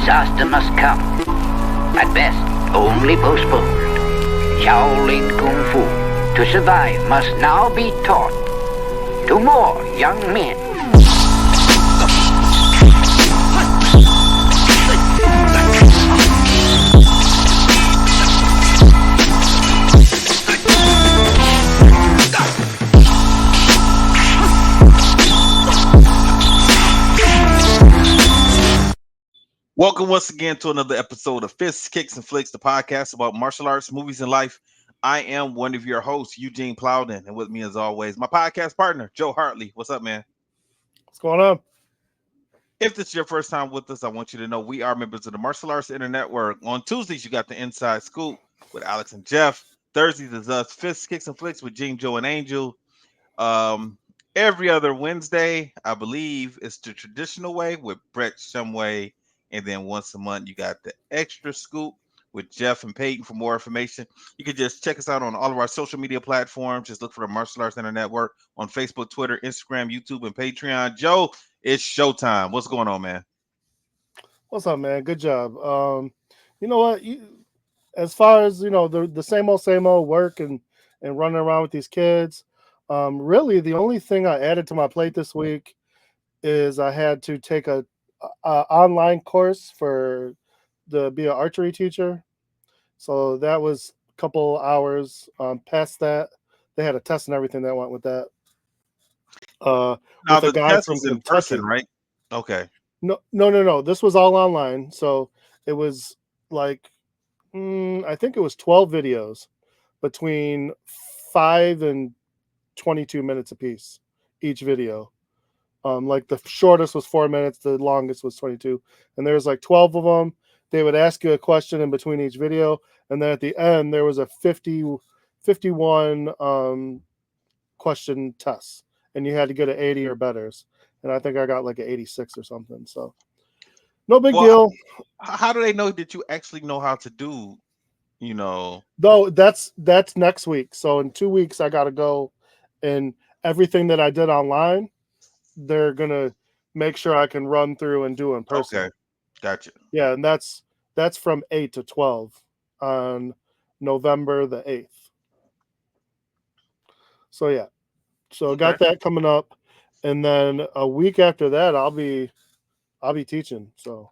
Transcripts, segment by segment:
disaster must come. At best, only postponed. Shaolin Kung Fu, to survive, must now be taught to more young men. Welcome once again to another episode of Fists, Kicks, and Flicks, the podcast about martial arts, movies, and life. I am one of your hosts, Eugene Plowden, and with me, as always, my podcast partner, Joe Hartley. What's up, man? What's going on? If this is your first time with us, I want you to know we are members of the Martial Arts Internet Network. On Tuesdays, you got the Inside Scoop with Alex and Jeff. Thursdays is us, Fists, Kicks, and Flicks with Gene, Joe, and Angel. Every other Wednesday, I believe, it's the traditional way with Brett Shumway. And then once a month, you got the Extra Scoop with Jeff and Peyton. For more information, you can just check us out on all of our social media platforms. Just look for the Martial Arts Internet Network on Facebook, Twitter, Instagram, YouTube, and Patreon. Joe, it's showtime. What's going on, man? What's up, man? Good job. You know what? As far as the same old work and running around with these kids. Really, the only thing I added to my plate this week is I had to take a online course to be an archery teacher. So that was a couple hours. Past that, they had a test and everything that went with that. Now with the a guy test from is in Kentucky. person, right? Okay. No. This was all online. So it was like, I think it was 12 videos between 5 and 22 minutes apiece, each video. Like the shortest was 4 minutes, the longest was 22, and there's like 12 of them. They would ask you a question in between each video, and then at the end there was a 51 question test, and you had to get an 80 or betters. And I think I got like an 86 or something. So no big deal. How do they know that you actually know how to do? Though that's next week. So in 2 weeks I got to go, and everything that I did online, they're gonna make sure I can run through and do in person. Okay, gotcha. Yeah, and that's from 8 to 12 on November the 8th. So yeah, so got that coming up, and then a week after that I'll be teaching. So,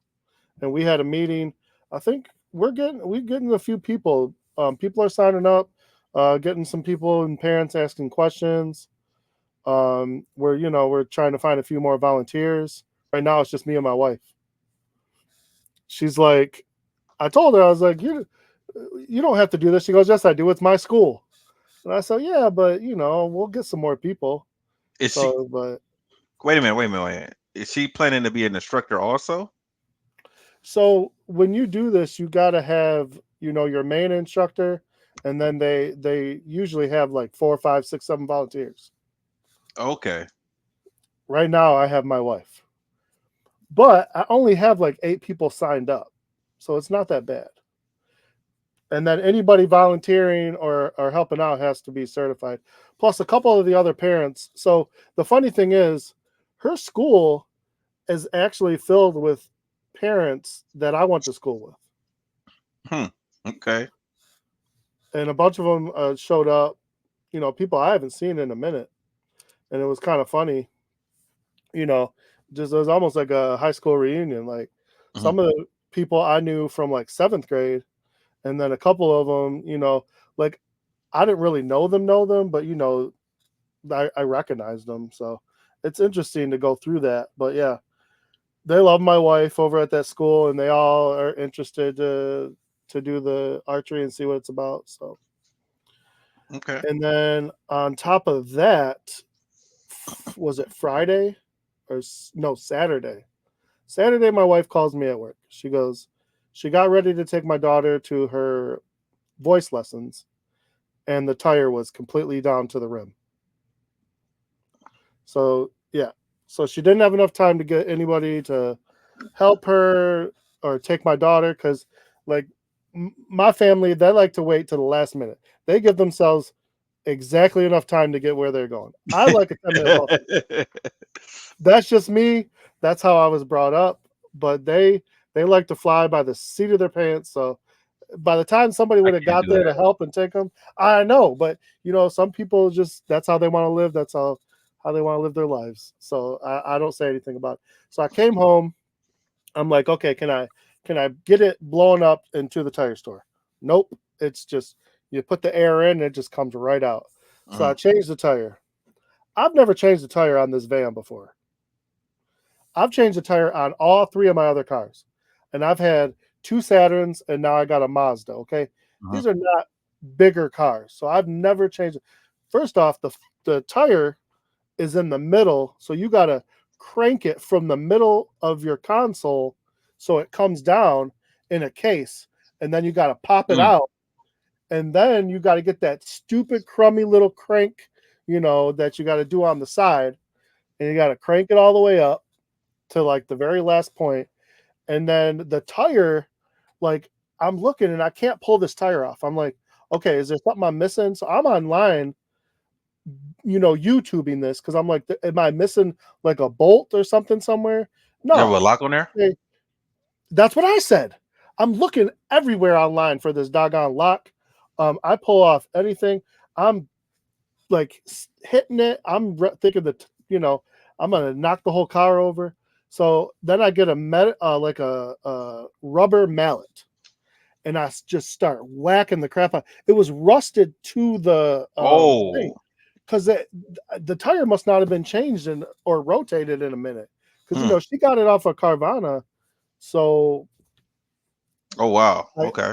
and we had a meeting. I think we're getting a few people. People are signing up, getting some people and parents asking questions. We're trying to find a few more volunteers. Right now it's just me and my wife. She's like, I told her, I was like, you don't have to do this. She goes, yes, I do. It's my school. And I said, yeah, but we'll get some more people. Wait a minute. Is she planning to be an instructor also? So when you do this, you got to have, your main instructor, and then they usually have like 4, 5, 6, 7 volunteers. Okay. Right now I have my wife, but I only have like 8 people signed up, so it's not that bad. And then anybody volunteering or helping out has to be certified, plus a couple of the other parents. So the funny thing is, her school is actually filled with parents that I went to school with. Okay. And a bunch of them showed up, people I haven't seen in a minute. And it was kind of funny, just it was almost like a high school reunion. Like some of the people I knew from like 7th grade, and then a couple of them, like I didn't really know them, but I recognized them. So it's interesting to go through that. But yeah, they love my wife over at that school, and they all are interested to do the archery and see what it's about. So okay. And then on top of that, was it Friday or no, Saturday? Saturday, my wife calls me at work. She goes, she got ready to take my daughter to her voice lessons, and the tire was completely down to the rim. So, yeah. So she didn't have enough time to get anybody to help her or take my daughter, because, like, my family, they like to wait to the last minute. They give themselves exactly enough time to get where they're going. I like a 10-minute buffer. That's just me. That's how I was brought up. But they They like to fly by the seat of their pants. So by the time somebody I would have can't got do there that. to help and take them, I know, but some people just that's how they want to live. That's how they want to live their lives. So I don't say anything about it. So I came home. I'm like, okay, can I get it blown up into the tire store? Nope. It's just you put the air in and it just comes right out. So I Mhm. changed the tire. I've never changed the tire on this van before. I've changed the tire on all three of my other cars. And I've had two Saturns and now I got a Mazda. Okay. Mhm. These are not bigger cars. So I've never changed it. First off, the tire is in the middle. So you got to crank it from the middle of your console so it comes down in a case. And then you got to pop it Mm. out. And then you got to get that stupid, crummy little crank, that you got to do on the side. And you got to crank it all the way up to like the very last point. And then the tire, like I'm looking and I can't pull this tire off. I'm like, okay, is there something I'm missing? So I'm online, YouTubing this because I'm like, am I missing like a bolt or something somewhere? You have a No. lock on there? Okay, that's what I said. I'm looking everywhere online for this doggone lock. I pull off anything. I'm like hitting it. I'm thinking that I'm gonna knock the whole car over. So then I get like a rubber mallet, and I just start whacking the crap out. It was rusted to the thing Oh. because the tire must not have been changed or rotated in a minute because Hmm. she got it off of Carvana, so Oh wow. I, Okay.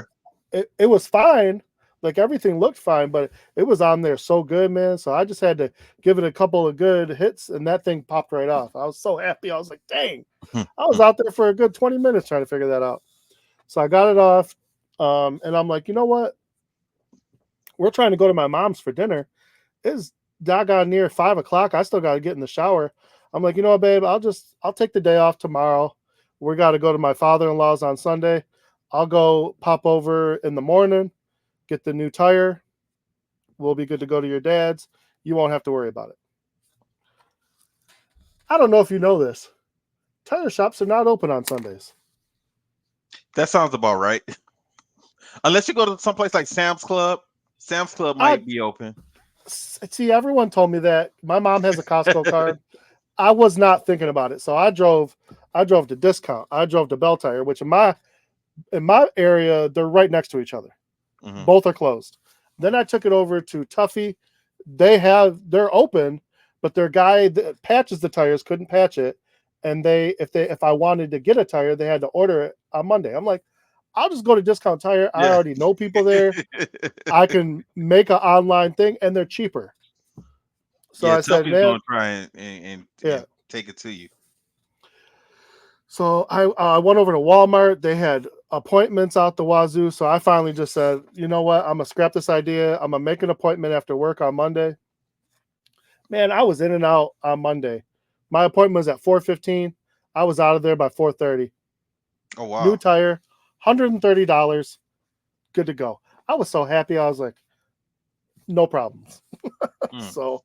it was fine. Like everything looked fine, but it was on there so good, man. So I just had to give it a couple of good hits, and that thing popped right off. I was so happy. I was like, dang, Hmm. I was out there for a good 20 minutes trying to figure that out. So I got it off. And I'm like, you know what? We're trying to go to my mom's for dinner. It's doggone near 5 o'clock. I still got to get in the shower. I'm like, you know what, babe? I'll take the day off tomorrow. We got to go to my father-in-law's on Sunday. I'll go pop over in the morning, get the new tire. We'll be good to go to your dad's. You won't have to worry about it. I don't know if you know this. Tire shops are not open on Sundays. That sounds about right. Unless you go to someplace like Sam's Club. Sam's Club I might be open. see everyone told me that. My mom has a Costco card. I was not thinking about it. So I drove to Discount. I drove to Bell Tire, which in my area, they're right next to each other. Mhm. Both are closed. Then I took it over to Tuffy. They're open, but their guy that patches the tires couldn't patch it. And if I wanted to get a tire, they had to order it on Monday. I'm like, I'll just go to Discount Tire. I Yeah. already know people there. I can make an online thing and they're cheaper. So Yeah, I said, Tuffy's man, gonna try and yeah. take it to you. So I went over to Walmart. They had appointments out the wazoo. So I finally just said, you know what? I'm gonna scrap this idea. I'm gonna make an appointment after work on Monday. Man, I was in and out on Monday. My appointment was at 4:15. I was out of there by 4:30. Oh New wow. tire, $130. Good to go. I was so happy. I was like, no problems. Mm. So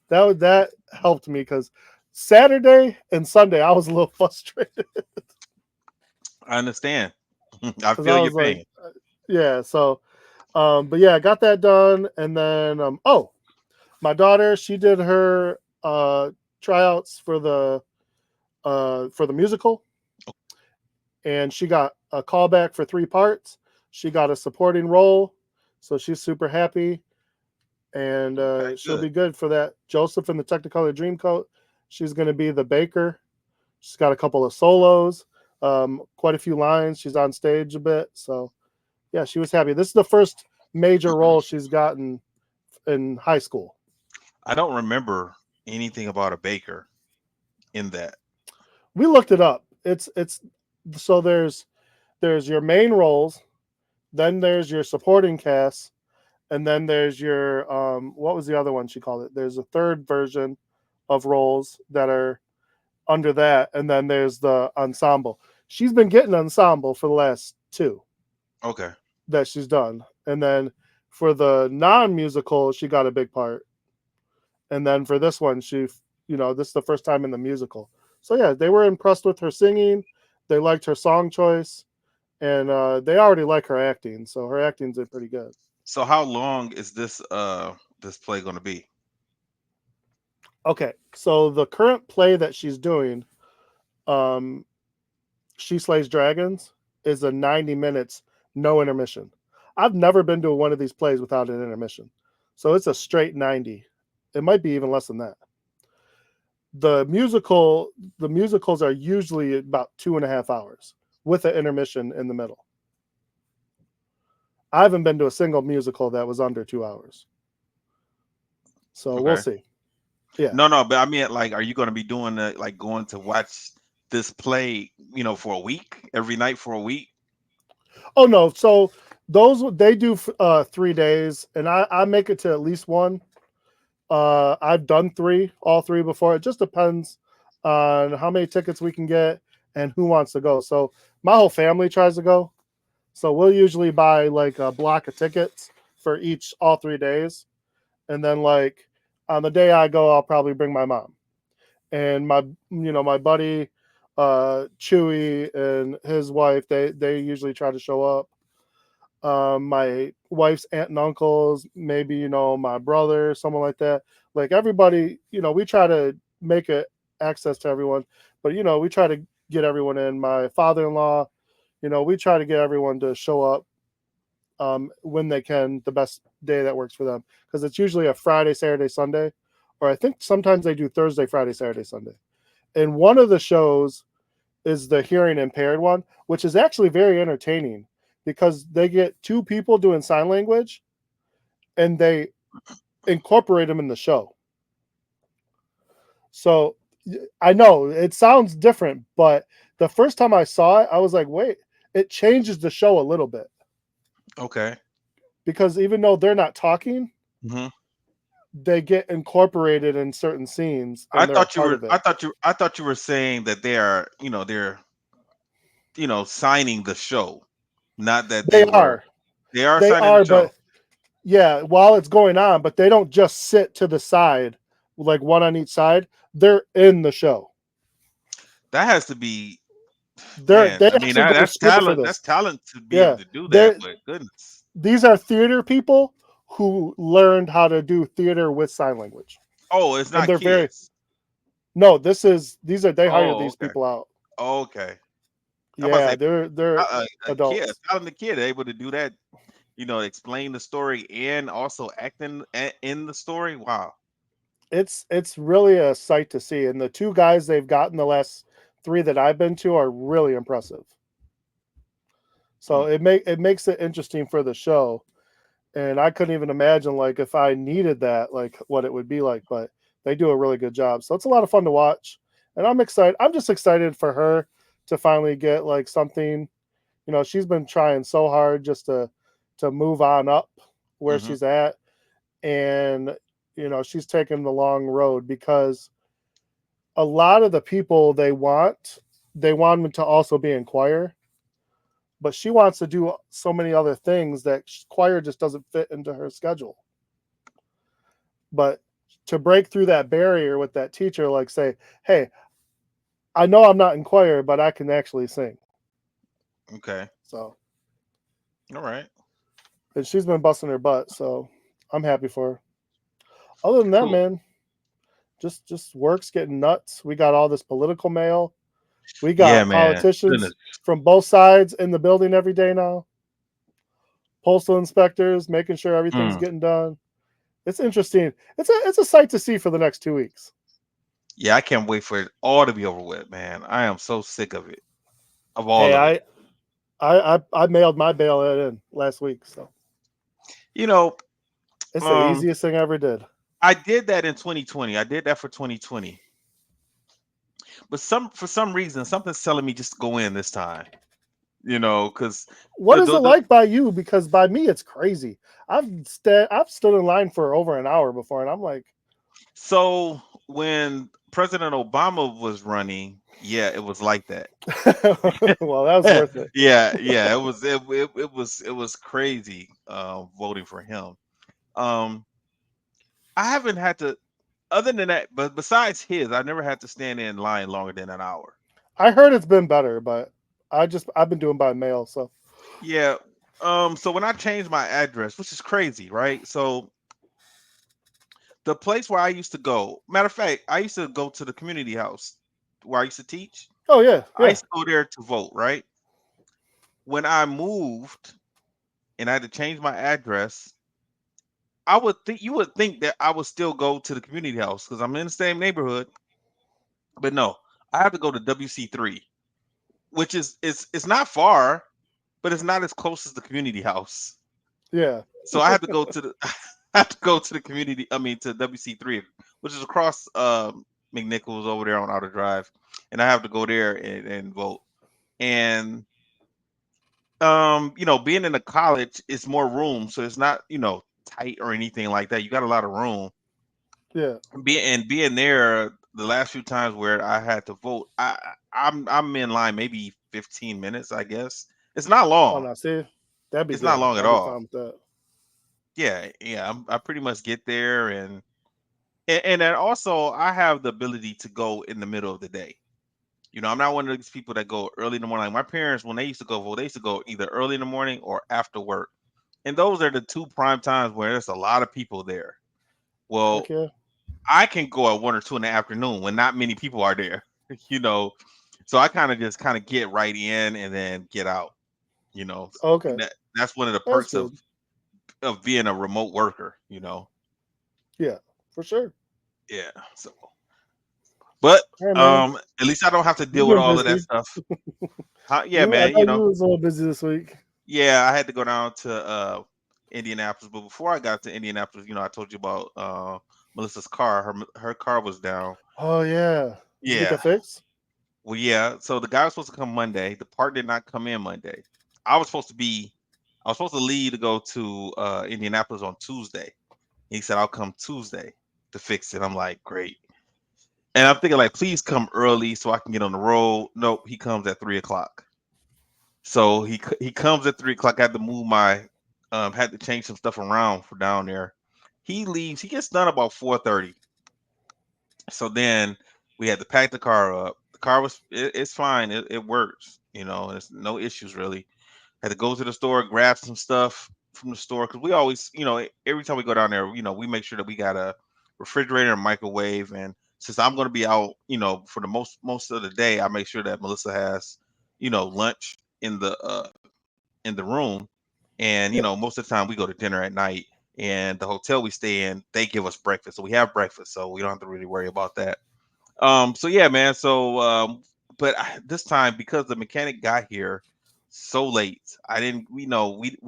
that helped me because Saturday and Sunday I was a little frustrated I understand. I because feel I your was like, pain. yeah. So, but yeah, I got that done, and then my daughter, she did her tryouts for the musical, and she got a callback for 3 parts. She got a supporting role, so she's super happy, and Okay, she'll good. be good for that. Joseph in the Technicolor Dreamcoat, she's going to be the baker. She's got a couple of solos, quite a few lines. She's on stage a bit, so yeah, she was happy. This is the first major role she's gotten in high school. I don't remember anything about a baker in that. We looked it up. It's so there's your main roles, then there's your supporting cast, and then there's your what was the other one she called it? There's a third version of roles that are under that, and then there's the ensemble. She's been getting ensemble for the last two Okay. that she's done, and then for the non-musical, she got a big part, and then for this one, this is the first time in the musical. So yeah, they were impressed with her singing. They liked her song choice, and they already like her acting. So her acting's pretty good. So how long is this play going to be? Okay, so the current play that she's doing, um, She Slays Dragons, is a 90 minutes, no intermission. I've never been to one of these plays without an intermission. So it's a straight 90. It might be even less than that. The musicals are usually about 2.5 hours with an intermission in the middle. I haven't been to a single musical that was under 2 hours. So we'll Okay. see. Yeah. No, but I mean, like, are you going to be doing like going to watch this play, for a week, every night for a week? Oh no. So those they do 3 days, and I make it to at least one. I've done all three before. It just depends on how many tickets we can get and who wants to go. So my whole family tries to go. So we'll usually buy like a block of tickets for all 3 days. And then like on the day I go, I'll probably bring my mom and my buddy, Chewy and his wife. They usually try to show up. My wife's aunt and uncles, maybe, my brother, someone like that. Like everybody, we try to make it access to everyone, but, we try to get everyone in. My father-in-law, we try to get everyone to show up when they can, the best day that works for them. Because it's usually a Friday, Saturday, Sunday, or I think sometimes they do Thursday, Friday, Saturday, Sunday. And one of the shows is the hearing impaired one, which is actually very entertaining because they get two people doing sign language and they incorporate them in the show. So I know it sounds different, but the first time I saw it, I was like, wait, it changes the show a little bit. Okay. Because even though they're not talking, hmm they get incorporated in certain scenes I and they're a thought you part were of it. I thought you were saying that they're signing the show, not that They are. they are They signing the are, show. but yeah, while it's going on, but they don't just sit to the side, like one on each side. They're in the show. That has to be, They man. I mean, actually go to that's school for talent. That's this. talent to be able Yeah, to do that. they But goodness. these are theater people who learned how to do theater with sign language, Oh, it's and not they're very kids. no. These are they hire Oh, these okay. people out. Okay. I'm about to Yeah, say they're a kid, a adults. talented kid, able to do that. Explain the story and also acting in the story. Wow. It's really a sight to see, and the two guys they've gotten the last three that I've been to are really impressive. So Hmm. it makes it interesting for the show, and I couldn't even imagine like if I needed that, like what it would be like. But they do a really good job, so it's a lot of fun to watch, and I'm excited. I'm just excited for her to finally get like something. She's been trying so hard just to move on up where hmm she's at, and she's taken the long road because a lot of the people they want them to also be in choir, but she wants to do so many other things that choir just doesn't fit into her schedule. But to break through that barrier with that teacher, like say, hey, I know I'm not in choir, but I can actually sing. Okay. So, All right. and she's been busting her butt. So I'm happy for her. Other than that, Cool. man, just work's getting nuts. We got all this political mail. We Yeah, got man. Goodness. politicians from both sides in the building every day now. Postal inspectors making sure everything's Mm. getting done. It's interesting. It's a sight to see for the next 2 weeks. Yeah, I can't wait for it all to be over with, man. I am so sick of it, of all Hey, of it. I mailed my bail in last week, so You know, it's the um, easiest thing I ever did. I did that in 2020. I did that for 2020, but for some reason, something's telling me just to go in this time. Because What is it like by you? Because by me, it's crazy. I've stood in line for over an hour before, and I'm like, so when President Obama was running, yeah, it was like that. well, that was worth it. Yeah, it was crazy voting for him. Um, I haven't had to, other than that, but besides his, I never had to stand in line longer than an hour. I heard it's been better, but I've been doing by mail. So Yeah. So when I changed my address, which is crazy, right? So the place where I used to go, matter of fact, I used to go to the community house where I used to teach. oh yeah, I yeah, used to go there to vote, right? When I moved and I had to change my address, I would think you would think that I would still go to the community house because I'm in the same neighborhood, but no, I have to go to WC3, which is it's not far, but it's not as close as the community house. yeah. So I have to go to the I have to go to the community. I mean to WC3, which is across McNichols over there on Outer Drive, and I have to go there and vote. And being in a college, it's more room, so it's not tight or anything like that. You got a lot of room. Yeah. Being there the last few times where I had to vote, I'm in line maybe 15 minutes, I guess. It's not Oh long. no, see, that'd be It's not good. long at I'll be all. fine with that. Yeah. I pretty much get there and then also I have the ability to go in the middle of the day. I'm not one of these people that go early in the morning. Like my parents, when they used to go vote, they used to go either early in the morning or after work. And those are the two prime times where there's a lot of people there. Well, Heck yeah. I can go at 1 or 2 in the afternoon when not many people are there, you know. So I kind of get right in and then get out, you know. Okay, That's one of the that's perks of good. of being a remote worker. Yeah, for sure. Yeah. So, but All right, man. at least I don't have to You've deal with been all of that busy. stuff. Yeah, I man. know you was a little busy this week. Yeah, I had to go down to Indianapolis, but before I got to Indianapolis, I told you about Melissa's car. Her car was down. Oh yeah. Did you get Yeah. that fixed? Well, yeah. So the guy was supposed to come Monday. The part did not come in Monday. I was supposed to be, I was supposed to leave to go to Indianapolis on Tuesday. He said I'll come Tuesday to fix it. I'm like, great. And I'm thinking like, please come early so I can get on the road. Nope, he comes at 3 o'clock. So he comes at 3 o'clock. I had to move my, had to change some stuff around for down there. He leaves. He gets done about 4:30. So then we had to pack the car up. The car it's fine. It works. There's no issues really. Had to go to the store, grab some stuff from the store because we always, every time we go down there, we make sure that we got a refrigerator and microwave. And since I'm going to be out, for the most of the day, I make sure that Melissa has, lunch in the room. And Yeah. most of the time we go to dinner at night. And the hotel we stay in, they give us breakfast, so we have breakfast, so we don't have to really worry about that. So yeah, man. But this time because the mechanic got here so late, I didn't. We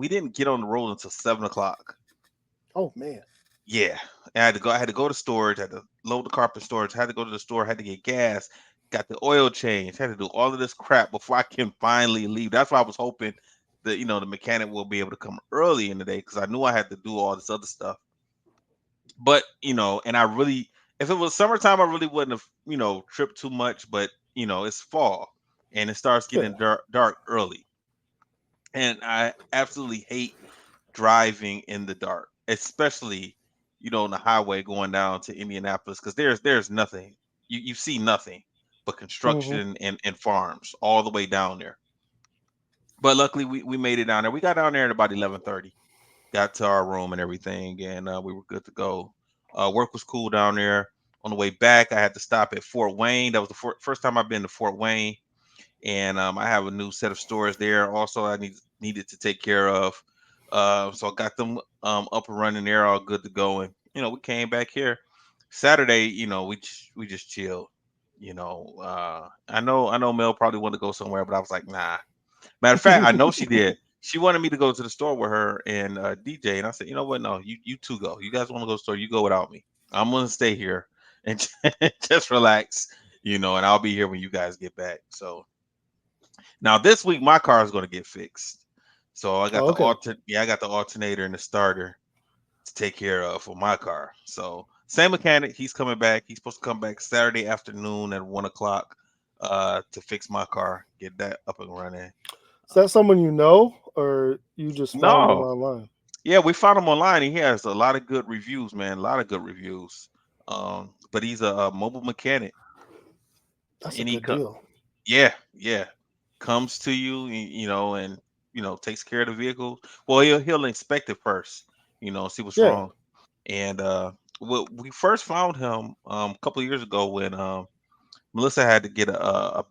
didn't get on the road until 7 o'clock. Oh man. Yeah, I had to go. I had to go to storage. I had to load the car up in storage. Had to go to the store. Had to get gas. Got the oil change. Had to do all of this crap before I can finally leave. That's why I was hoping that the mechanic will be able to come early in the day because I knew I had to do all this other stuff. But and I really, if it was summertime, I really wouldn't have tripped too much. But it's fall and it starts Yeah. getting dark early, and I absolutely hate driving in the dark, especially on the highway going down to Indianapolis because there's nothing. You see nothing but Hmm. construction and farms all the way down there. But luckily we made it down there. We got down there at about 11:30. Got to our room and everything, and we were good to go. Work was cool down there. On the way back, I had to stop at Fort Wayne. That was the first time I've been to Fort Wayne, and I have a new set of stores there. Also, I needed to take care of. So I got them up and running there, all good to go. And we came back here Saturday. We just chilled. I know Mel probably wanted to go somewhere, but I was like, nah. Matter of fact, I know she did. She wanted me to go to the store with her and DJ, and I said, you know what? No, you two go. You guys want to go to the store? You go without me. I'm gonna stay here and just relax, and I'll be here when you guys get back. So now this week my car is gonna get fixed. So I got Oh, okay. I got the alternator and the starter to take care of for my car. So same mechanic, he's coming back. He's supposed to come back Saturday afternoon at 1 o'clock to fix my car, get that up and running. Is that someone you know, or you just found them No, online? yeah, we found him online. And he has a lot of good reviews, man. A lot of good reviews. But he's a mobile mechanic, That's a and good deal. yeah, yeah. comes to you, and takes care of the vehicle. Well, he'll inspect it first, see what's Yeah, wrong. And we first found him a couple of years ago when Melissa had to get a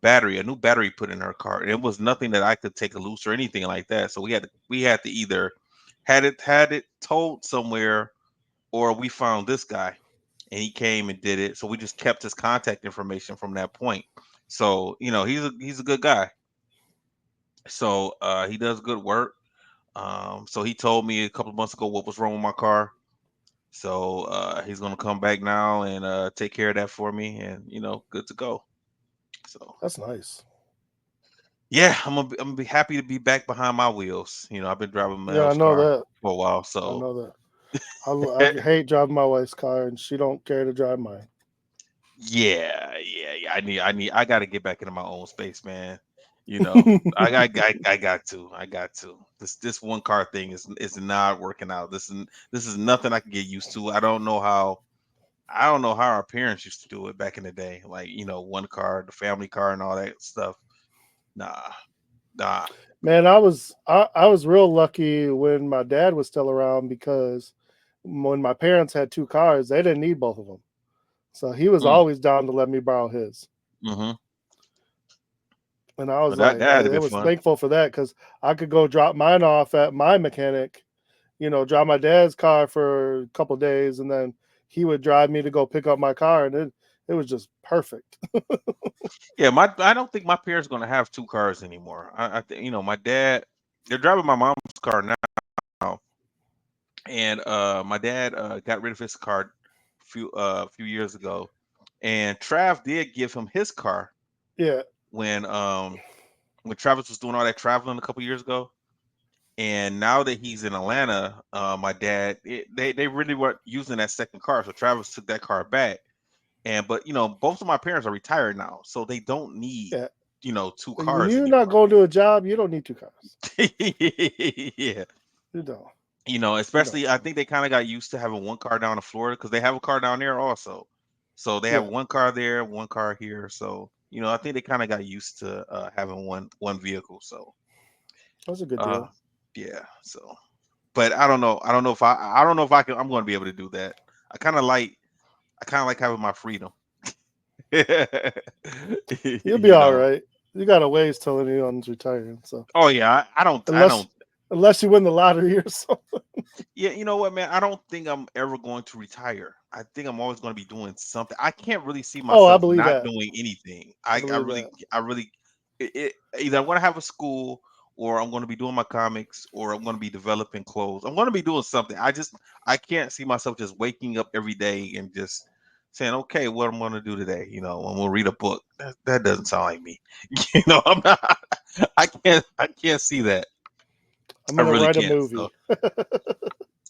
new battery put in her car, and it was nothing that I could take loose or anything like that. So we had to either had it towed somewhere, or we found this guy, and he came and did it. So we just kept his contact information from that point. So he's a good guy. So he does good work. So he told me a couple of months ago what was wrong with my car. So he's gonna come back now and take care of that for me, and good to go. So that's nice. yeah, I'm gonna be happy to be back behind my wheels. I've been driving Yeah, I Mel's know car that. for a while, I so know that. I hate driving my wife's car, and she don't care to drive mine. yeah. I got to get back into my own space, man. I got to. This one car thing is not working out. This is nothing I can get used to. I don't know how our parents used to do it back in the day. Like, one car, the family car and all that stuff. Nah, nah. Man, I was real lucky when my dad was still around because when my parents had two cars, they didn't need both of them. So he was Mm, always down to let me borrow his. mm-hmm. And I Well, was that like, had to I be was fun. thankful for that because I could go drop mine off at my mechanic, drive my dad's car for a couple days, and then he would drive me to go pick up my car, and it was just perfect. Yeah, I don't think my parents gonna have two cars anymore. I think my dad. They're driving my mom's car now, and my dad got rid of his car few years ago, and Trav did give him his car Yeah, when when Travis was doing all that traveling a couple years ago. And now that he's in Atlanta, my dad they really weren't using that second car, so Travis took that car back. And but both of my parents are retired now, so they don't need yeah. two When cars you're not anymore. going to a job, you don't need two cars. Yeah. You don't. You don't. Especially I think they kind of got used to having one car down in Florida because they have a car down there also. So they have Yeah, one car there, one car here. So, I think they kind of got used to having one vehicle. So, that's a good uh deal. yeah. So, but I don't know. I don't know if I'm going to be able to do that. I kind of like I kind of like having my freedom. You'll be you all know. right. You got a ways till anyone's retiring. So Oh yeah, I don't unless unless you win the lottery or something. Yeah, you know what, man? I don't think I'm ever going to retire. I think I'm always going to be doing something. I can't really see Oh, I myself believe not that. doing anything. I I believe really, that. I really, either I'm going to have a school, or I'm going to be doing my comics, or I'm going to be developing clothes. I'm going to be doing something. I can't see myself just waking up every day and just saying, okay, what I'm going to do today. I'm going to read a book. That doesn't sound like me. I'm not. I can't see that. I'm I gonna really write a can't. So. movie.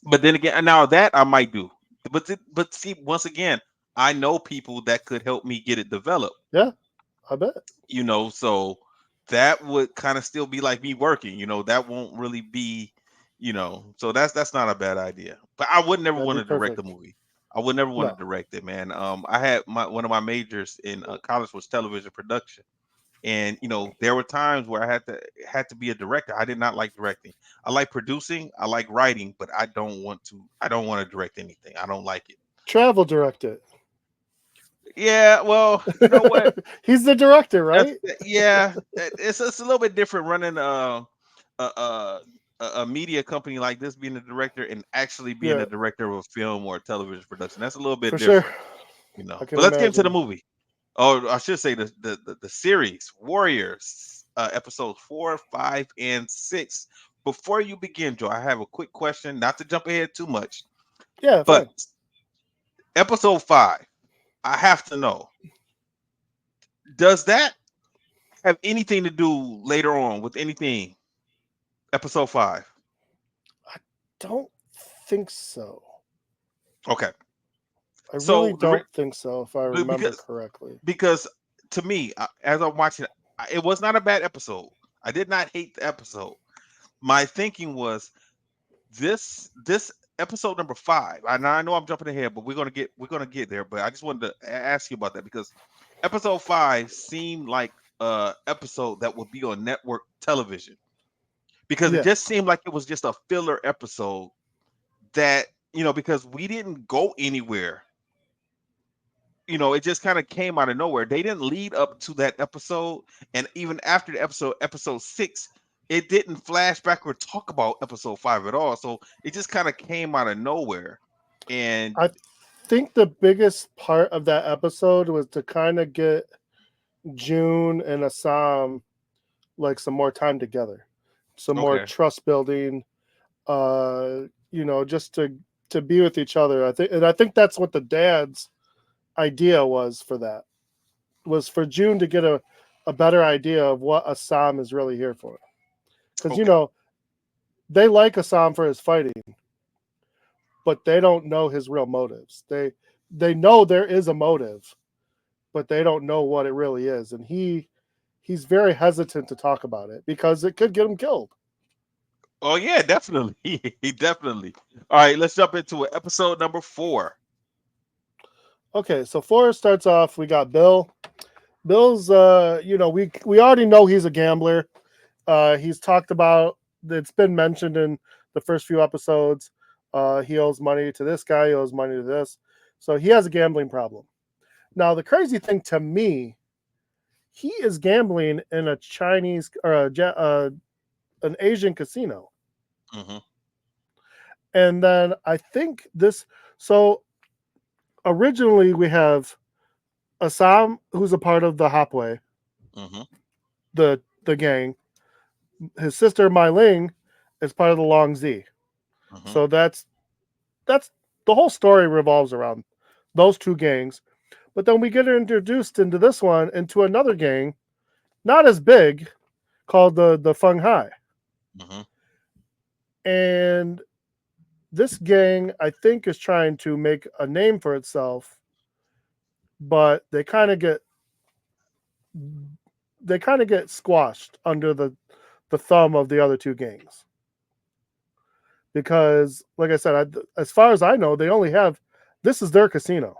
But then again, now that I might do. But see, once again, I know people that could help me get it developed. Yeah, I bet. So that would kind of still be like me working. That won't really be, So that's not a bad idea. But I would never That'd want be to direct a perfect. movie. I would never want to No. direct it, man. I had one of my majors in college was television production, and there were times where I had to be a director. I did not like directing. I like producing, I like writing, but I don't want to direct anything. I don't like it. Travel directed. Yeah, well, you know what? He's the director, That's right? yeah, it's a little bit different running a a a media company like this, being a director, and actually being Yeah, a director of a film or a television production. That's a little bit for sure. different. I can But let's get into the imagine. movie. Oh, I should say the series Warriors, episodes 4, 5, and 6. Before you begin, Joe, I have a quick question, not to jump ahead too much, Yeah, but fine. episode 5, I have to know, does that have anything to do later on with anything? Episode 5. I don't think so. Okay. I really So don't think so, if I remember because correctly. because to me, as I'm watching it, it was not a bad episode. I did not hate the episode. My thinking was this episode number 5. I know I'm jumping ahead, but we're gonna get there. But I just wanted to ask you about that because episode 5 seemed like episode that would be on network television, because it Yeah, just seemed like it was just a filler episode that, because we didn't go anywhere. It just kind of came out of nowhere. They didn't lead up to that episode, and even after the episode 6, it didn't flash back or talk about episode 5 at all. So it just kind of came out of nowhere. And I think the biggest part of that episode was to kind of get June and Assam like some more time together, some more okay, trust building, just to be with each other. I think that's what the dad's idea was for that, was for June to get a better idea of what Assam is really here for. Because okay, they like Assam for his fighting, but they don't know his real motives. They know there is a motive, but they don't know what it really is. And he's very hesitant to talk about it because it could get him killed. oh yeah, definitely, definitely. All right, let's jump into it. Episode number 4. Okay, so 4 starts off. We got Bill. Bill's, we already know he's a gambler. He's talked about. It's been mentioned in the first few episodes. He owes money to this guy. He owes money to this. So he has a gambling problem. Now, the crazy thing to me, he is gambling in a Chinese or an Asian casino. Mm-hmm. And then I think this. So originally we have Assam, who's a part of the Hopway, Mm-hmm. the gang. His sister Mai Ling is part of the Long Z. Mm-hmm. So that's the whole story revolves around those two gangs. But then we get introduced into this one into another gang, not as big, called the Feng Hai. Mm-hmm. And this gang, I think, is trying to make a name for itself, but they kind of get squashed under the thumb of the other two gangs. Because, like I said, as far as I know, they only have this is their casino.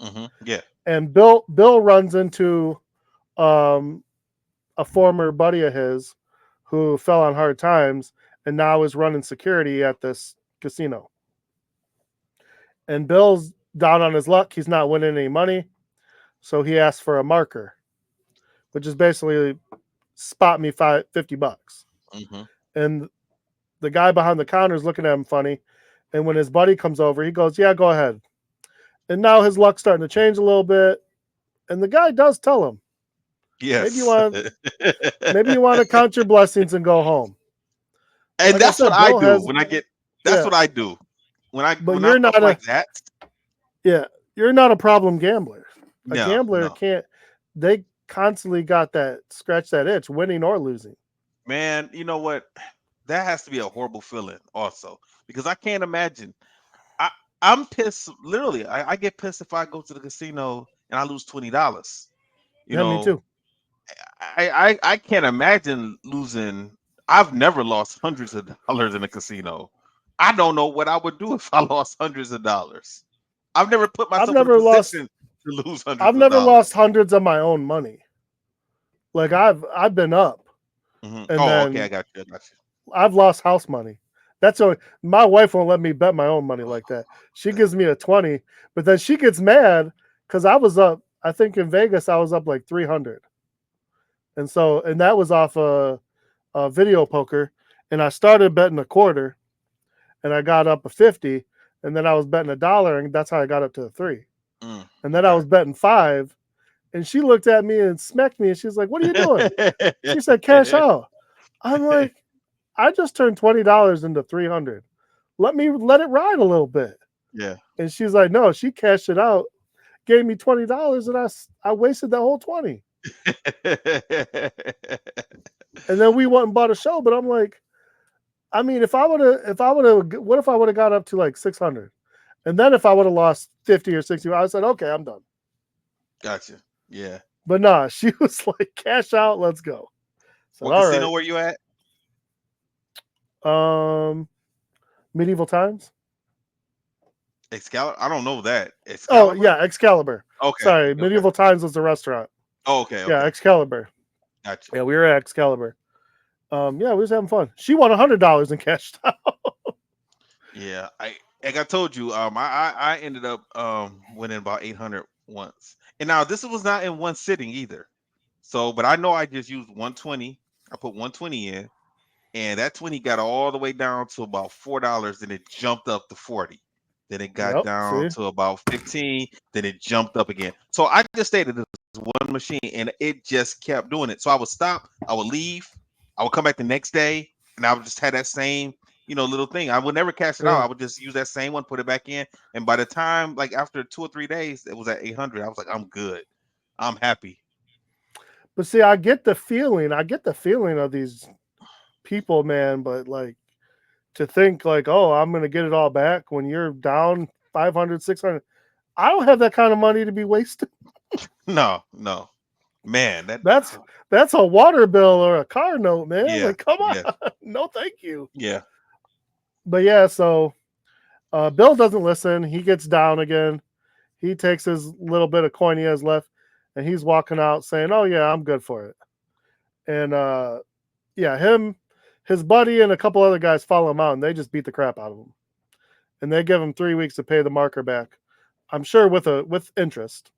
Mm-hmm. Yeah. And Bill runs into a former buddy of his who fell on hard times and now is running security at this casino. And Bill's down on his luck. He's not winning any money. So he asks for a marker, which is basically spot me $50. Mm-hmm. And the guy behind the counter is looking at him funny. And when his buddy comes over, he goes, yeah, go ahead. And now his luck's starting to change a little bit. And the guy does tell him, Yes. maybe you want to count your blessings and go home. And Like that's I said, what I Bill do has- when I get. That's Yeah. what I do when I. But when you're I'm not up like that. Yeah, you're not a problem gambler. A No, gambler no. can't. They constantly got that scratch that itch, winning or losing. Man, you know what? That has to be a horrible feeling, also, because I can't imagine. I'm pissed. Literally, I get pissed if I go to the casino and I lose $20. Yeah, me too. I can't imagine losing. I've never lost hundreds of dollars in a casino. I don't know what I would do if I lost hundreds of dollars. I've never put myself in a position to lose hundreds. I've never lost hundreds of my own money. Like I've been up, Mm-hmm. and Oh, then okay, I got you. I've lost house money. That's my wife won't let me bet my own money like that. She gives me a 20, but then she gets mad because I was up. I think in Vegas I was up like 300, and that was off a video poker, and I started betting a quarter, and I got up a 50, and then I was betting $1, and that's how I got up to a 3. And then I was betting 5, and she looked at me and smacked me, and she's like, "What are you doing?" She said, "Cash out." I'm like, I just turned $20 into 300. Let it ride a little bit. Yeah. And she's like, no, she cashed it out, gave me $20, and I wasted that whole 20. And then we went and bought a show, but I'm like, I mean, what if I would have got up to like 600? And then if I would have lost 50 or 60, I said, okay, I'm done. Gotcha. Yeah. But nah, she was like, cash out, let's go. So, what casino were you at? Medieval Times. Excalibur? I don't know that. Oh yeah, Excalibur. Okay. Sorry, Medieval Times was the restaurant. Oh, okay, Yeah, okay. Excalibur. Gotcha. Yeah, we were at Excalibur. Yeah, we was having fun. She won $100 in cash out. Yeah, like I told you, I ended up winning about 800 once. And now this was not in one sitting either. So, but I know I just used 120. I put 120 in, and that 20 got all the way down to about $4, then it jumped up to 40. Then it got Yep. down See. to about 15, then it jumped up again. So I just stayed at this one machine and it just kept doing it. So I would stop, I would leave, I would come back the next day, and I would just have that same, little thing. I would never cash it out. Yeah. I would just use that same one, put it back in. And by the time, like after 2 or 3 days, it was at 800. I was like, I'm good. I'm happy. But see, I get the feeling. I get the feeling of these people, man. But like to think like, oh, I'm gonna get it all back when you're down 500, 600. I don't have that kind of money to be wasted. No, no. Man, that That's that's a water bill or a car note, man. yeah, Like, come yeah, on. No, thank you. yeah. But yeah, so Bill doesn't listen. He gets down again. He takes his little bit of coin he has left, and he's walking out saying, "Oh yeah, I'm good for it." And yeah, his buddy, and a couple other guys follow him out, and they just beat the crap out of him. And they give him 3 weeks to pay the marker back. I'm sure with interest.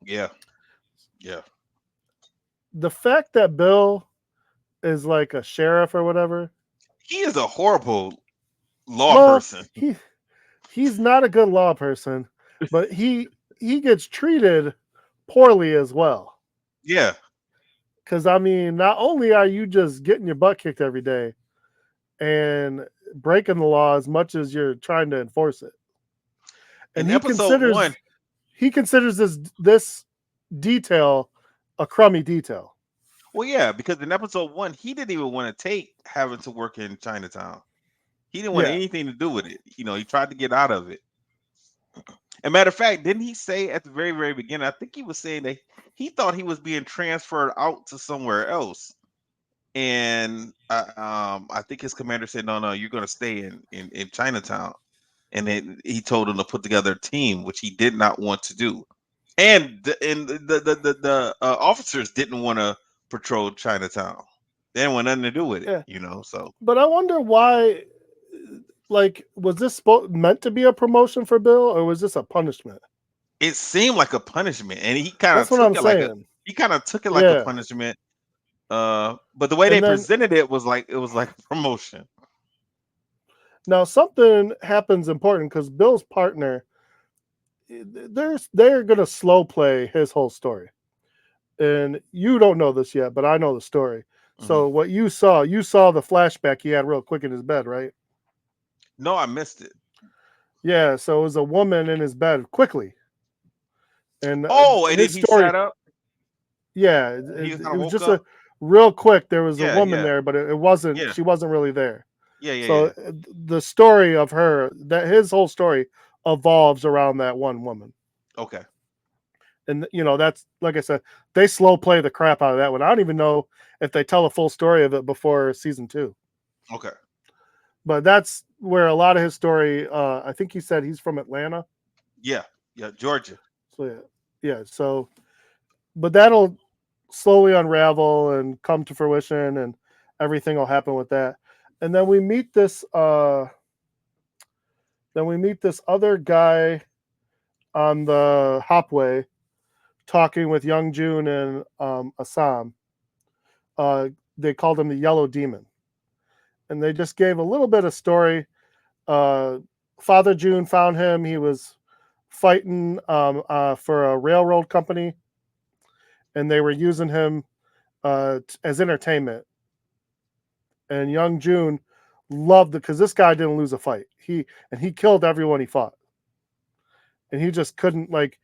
Yeah, yeah. The fact that Bill is like a sheriff or whatever, He is a horrible law well, person. he's not a good law person, but he gets treated poorly as well. Yeah, Because I mean, not only are you just getting your butt kicked every day and breaking the law as much as you're trying to enforce it, and in episode one, he considers this detail a crummy detail. well, yeah, because in episode one, he didn't even want to take having to work in Chinatown. He didn't want Yeah, anything to do with it. He tried to get out of it. And matter of fact, didn't he say at the very, very beginning? I think he was saying that he thought he was being transferred out to somewhere else. And I think his commander said, "No, no, you're going to stay in Chinatown." And then he told him to put together a team, which he did not want to do. And the officers didn't want to patrol Chinatown. They didn't want nothing to do with it, yeah. So But I wonder why. Like, was this meant to be a promotion for Bill, or was this a punishment? it seemed like a punishment, and he kind That's of what took I'm it like a saying. he kind of took it like a Yeah, punishment. But the way they and then presented it was like a promotion. now something happens important because Bill's partner, they're gonna slow play his whole story, and you don't know this yet, but I know the story. Mhm. So what you saw the flashback he had real quick in his bed, right? No, I missed it. Yeah, so it was a woman in his bed quickly, and Oh, and then his he story, sat up. yeah, He it, kind it of was woke just a up. real quick. There was a Yeah, woman yeah, there, but it wasn't. yeah, She wasn't really there. yeah, yeah, So yeah. the story of her, that his whole story evolves around that one woman. Okay, And that's like I said, they slow play the crap out of that one. I don't even know if they tell a full story of it before season 2. okay. But that's where a lot of his story. I think he said he's from Atlanta. Yeah, yeah. Georgia. So yeah. So, but that'll slowly unravel and come to fruition, and everything will happen with that. And then we meet this. Then we meet this other guy on the Hopway, talking with Young June and Assam. They called him the Yellow Demon, and they just gave a little bit of story. Father June found him. He was fighting for a railroad company, and they were using him as entertainment. And Young June loved it because this guy didn't lose a fight. He killed everyone he fought, and he just couldn't, like,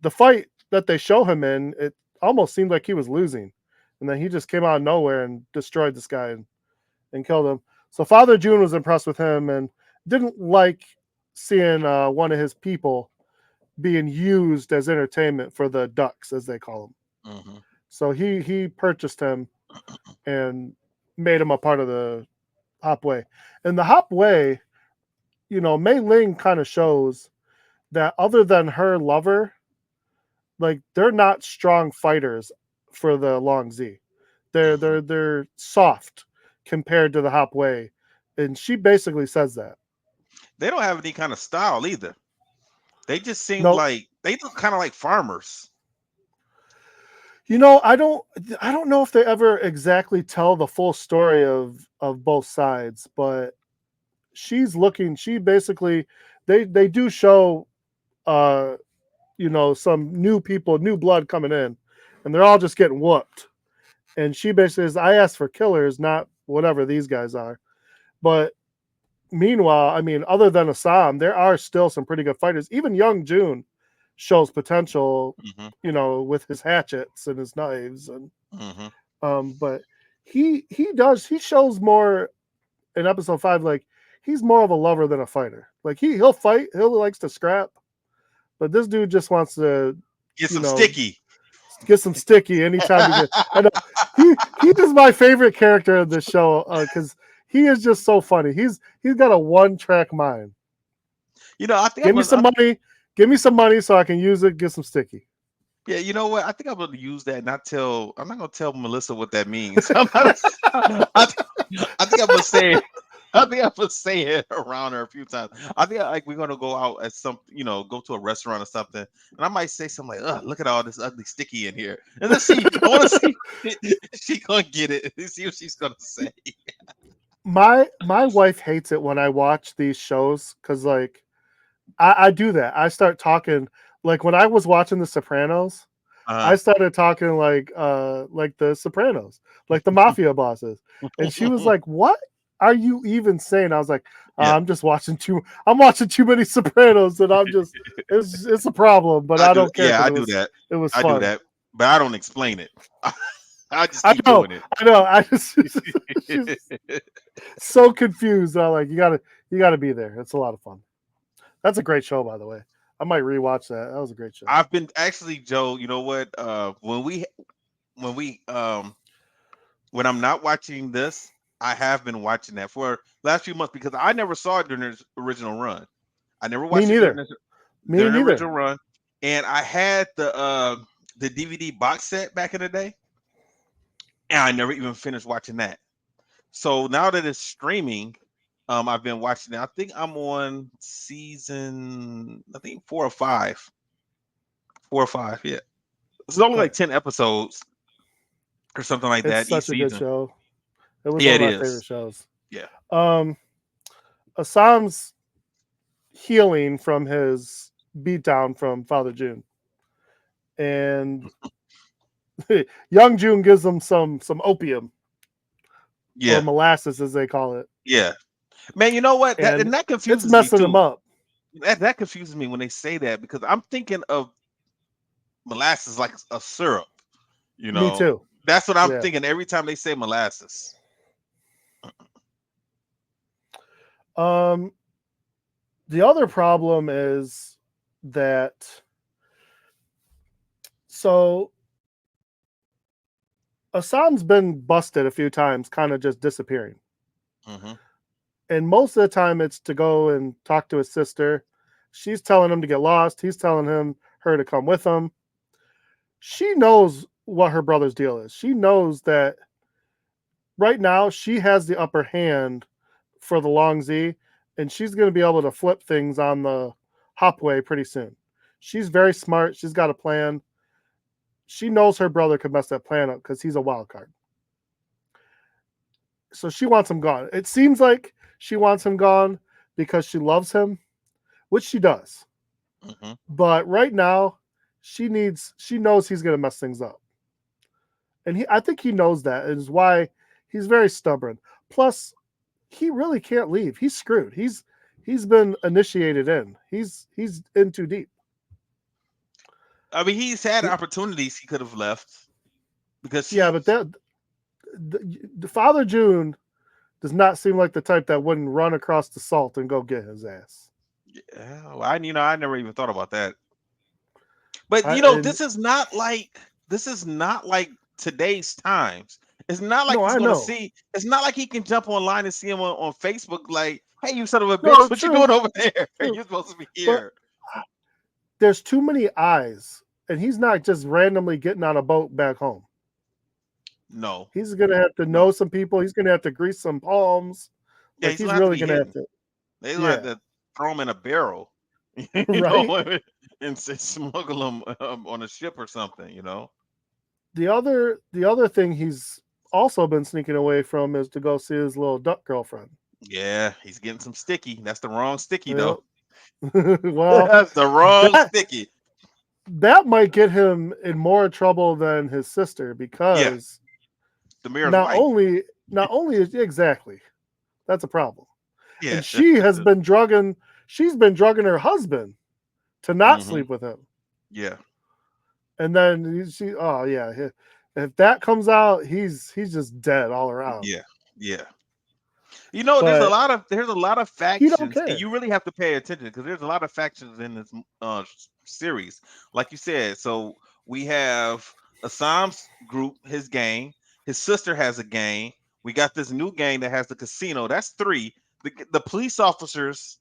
the fight that they show him in. It almost seemed like he was losing, and then he just came out of nowhere and destroyed this guy and killed him. So Father June was impressed with him and didn't like seeing one of his people being used as entertainment for the ducks, as they call them. Hmm. So he purchased him and made him a part of the Hopway. And the Hopway, Mei Ling kind of shows that other than her lover, like they're not strong fighters for the Long Z. They're soft compared to the Hop Way, and she basically says that. They don't have any kind of style either. They just seem No, like they look kind of like farmers. I don't know if they ever exactly tell the full story of both sides, but she basically they do show some new people, new blood coming in, and they're all just getting whooped. And she basically says, I asked for killers, not whatever these guys are. But meanwhile, I mean, other than Assam, there are still some pretty good fighters. Even young June shows potential, with his hatchets and his knives, and but he shows more in episode 5. Like, he's more of a lover than a fighter. Like, he'll fight, he likes to scrap, but this dude just wants to get some sticky. Get some sticky anytime he gets. I know he is my favorite character in this show because he is just so funny. He's got a one-track mind. I think give me some money so I can use it. Get some sticky. Yeah, you know what? I think I'm going to use that, and I'm not going to tell Melissa what that means. I think I'm going to say it. I think I'm gonna say it around her a few times. I think we're gonna go out at go to a restaurant or something, and I might say something like, "Ugh, look at all this ugly sticky in here." And let's see. I want to see if she gonna get it. See what she's gonna say. My wife hates it when I watch these shows because I do that. I start talking like when I was watching The Sopranos. I started talking like the Sopranos, like the mafia bosses, and she was like, "What are you even saying?" I was like, I'm watching too many Sopranos, and it's a problem, but I don't care. Yeah, I do that. It was fun. I do that, but I don't explain it. I just keep doing it. I know. I just so confused. I'm like, you gotta be there. It's a lot of fun. That's a great show, by the way. I might rewatch that. That was a great show. I've been actually, Joe. You know what? When I'm not watching this, I have been watching that for the last few months because I never saw it during its original run. I never watched it during the original run, and I had the DVD box set back in the day, and I never even finished watching that. So now that it's streaming, I've been watching it. I think I'm on season, 4 or 5. 4 or 5, yeah. It's only like 10 episodes or something like that. It's such a good show. It was one of my favorite shows. Yeah. Assam's healing from his beatdown from Father June, and young June gives him some opium, or molasses as they call it. Yeah, man. You know what? That confuses me. It's messing him up. That confuses me when they say that because I'm thinking of molasses like a syrup. Me too. That's what I'm thinking every time they say molasses. The other problem is that Assam's been busted a few times, kind of just disappearing. And most of the time it's to go and talk to his sister. She's telling him to get lost. He's telling her to come with him. She knows what her brother's deal is. She knows that right now she has the upper hand for the Long Z, and she's going to be able to flip things on the Hopway pretty soon. She's very smart. She's got a plan. She knows her brother could mess that plan up because he's a wild card. So she wants him gone. It seems like she wants him gone because she loves him, which she does. But right now, she knows he's going to mess things up. And I think he knows that, and is why he's very stubborn. Plus, he really can't leave. He's screwed. He's been initiated in. He's in too deep. I mean, he's had opportunities he could have left because but the Father June does not seem like the type that wouldn't run across the salt and go get his ass. Yeah, well, I never even thought about that. But this is not like today's times. It's not like he's gonna see. It's not like he can jump online and see him on Facebook. Like, hey, you son of a bitch, what you doing over there? You're supposed to be here. But there's too many eyes, and he's not just randomly getting on a boat back home. No, He's gonna have to no. know some people. He's gonna have to grease some palms. Yeah, Like he's gonna he's have to really be gonna have hidden. to, They're gonna have yeah, to throw him in a barrel, right. and smuggle him on a ship or something. The other thing he's also been sneaking away from is to go see his little duck girlfriend. Yeah, he's getting some sticky. That's the wrong sticky Yep. though. Well, That's the wrong that sticky. that might get him in more trouble than his sister Yeah, because the mayor's not wife. only not only is exactly that's a problem, Yeah. and she's been drugging her husband to not Hmm. sleep with him, Yeah. and then she oh yeah, if that comes out, he's just dead all around. Yeah. Yeah. There's a But lot of he don't factions, and care. you really have to pay attention because there's a lot of factions in this series. Like you said, so we have Assam's group, his gang. His sister has a gang. We got this new gang that has the casino. That's three. The police officers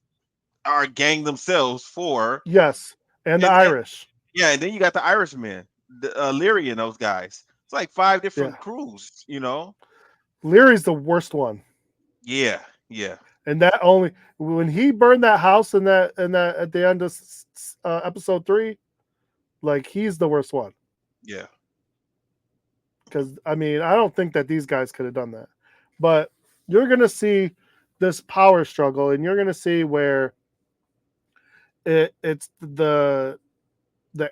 are a gang themselves. Four. Yes, and the And Irish. yeah, and then you got the Irishmen, the Leary, and those guys. It's like five Yeah, different crews. Leary's the worst one. Yeah. Yeah. And that only when he burned that house in that at the end of episode 3, like he's the worst one. Yeah. Because I mean, I don't think that these guys could have done that. But you're gonna see this power struggle, and you're gonna see where it's the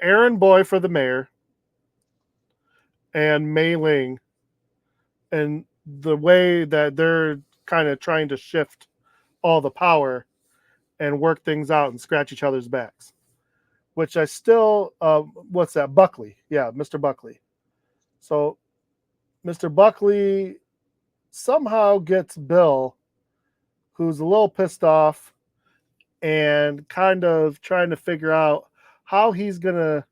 errand boy for the mayor and Mei Ling, and the way that they're kind of trying to shift all the power and work things out and scratch each other's backs. Which I still, what's that? Buckley. Yeah, Mr. Buckley. So Mr. Buckley somehow gets Bill, who's a little pissed off and kind of trying to figure out how he's going to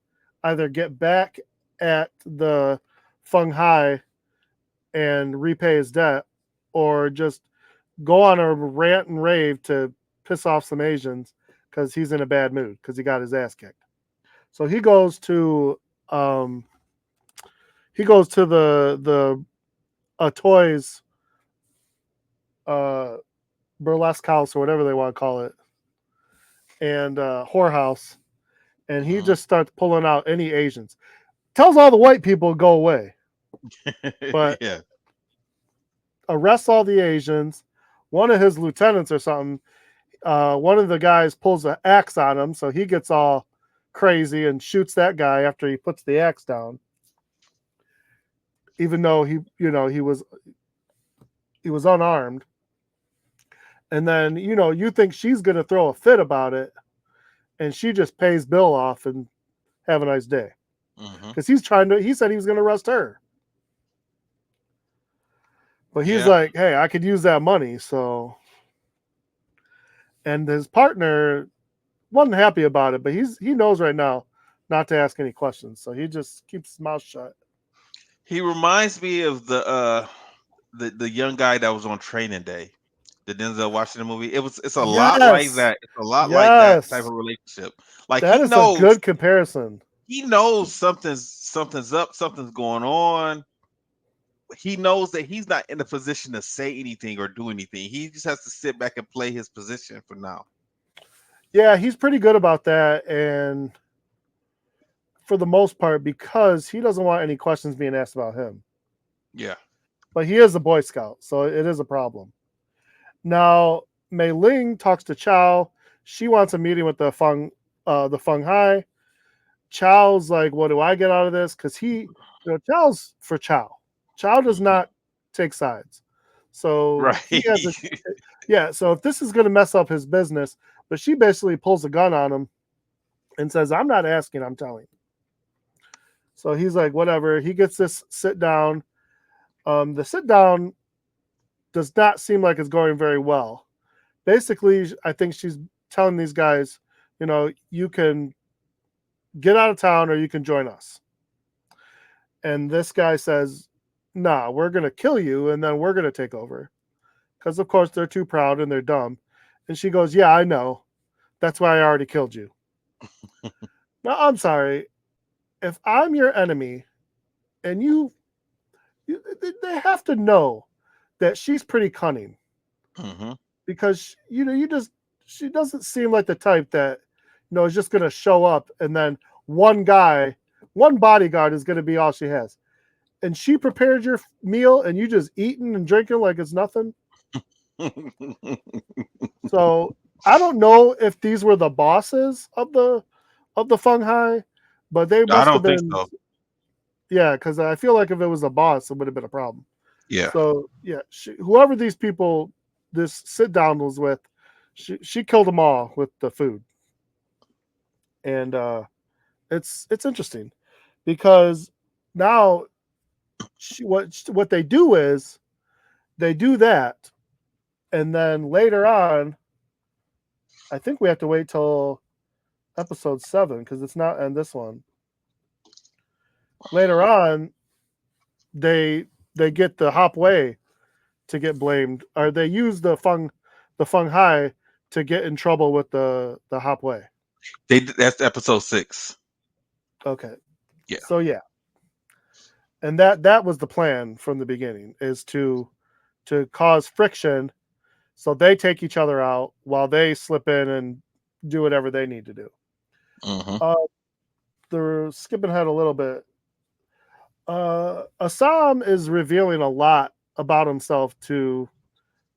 either get back at the Feng Hai and repay his debt or just go on a rant and rave to piss off some Asians because he's in a bad mood because he got his ass kicked. So um, he goes to the toys uh, burlesque house or whatever they want to call it, and whorehouse, and he Mhm. just starts pulling out any Asians. Tells all the white people to go away, but Yeah. arrests all the Asians. One of his lieutenants or something, one of the guys pulls an axe on him, so he gets all crazy and shoots that guy after he puts the axe down, even though he was unarmed. And then you think she's gonna throw a fit about it, and she just pays Bill off and have a nice day Hmm. because he said he was gonna arrest her, but he's Yeah. like, hey, I could use that money. So, and his partner wasn't happy about it, but he knows right now not to ask any questions, so he just keeps his mouth shut. He reminds me of the young guy that was on Training Day. The Denzel Washington movie. It's a lot like Yes, that. It's a lot like that type of yes, relationship. Like that is a good comparison. he knows something's up, something's going on. He knows that he's not in a position to say anything or do anything. He just has to sit back and play his position for now. Yeah, he's pretty good about that, and for the most part, because he doesn't want any questions being asked about him. Yeah. But he is a Boy Scout, so it is a problem. Now, Mei Ling talks to Chow. She wants a meeting with the Feng Hai. Chow's like, what do I get out of this? Because Chow's for Chow. Chow does Mhm. not take sides. So he Right. has a, yeah. So if this is going to mess up his business, but she basically pulls a gun on him and says, I'm not asking, I'm telling. So he's like, whatever. He gets this sit down. The sit down does not seem like it's going very well. Basically, I think she's telling these guys, you can get out of town or you can join us. And this guy says, nah, we're going to kill you and then we're going to take over. Because, of course, they're too proud and they're dumb. And she goes, yeah, I know. That's why I already killed you. Now, I'm sorry. if I'm your enemy and they have to know that she's pretty cunning Mm-hmm. because she doesn't seem like the type that is just going to show up and then one bodyguard is going to be all she has. And she prepared your meal and you just eating and drinking like it's nothing. So I don't know if these were the bosses of the Feng Hai, but they I must have don't think been. so. Yeah, because I feel like if it was a boss, it would have been a problem. Yeah. So yeah, whoever these people this sit down was with, she killed them all with the food, and it's interesting because now what they do is they do that, and then later on, I think we have to wait till episode 7 because it's not in this one. Later on, they they get the Hop Wei to get blamed, or they use the Feng Hai to get in trouble with the Hop Wei. That's episode 6. Okay, Yeah. so yeah, and that was the plan from the beginning is to cause friction, so they take each other out while they slip in and do whatever they need to do. Mm-hmm. Uh, they're skipping ahead a little bit. Assam is revealing a lot about himself to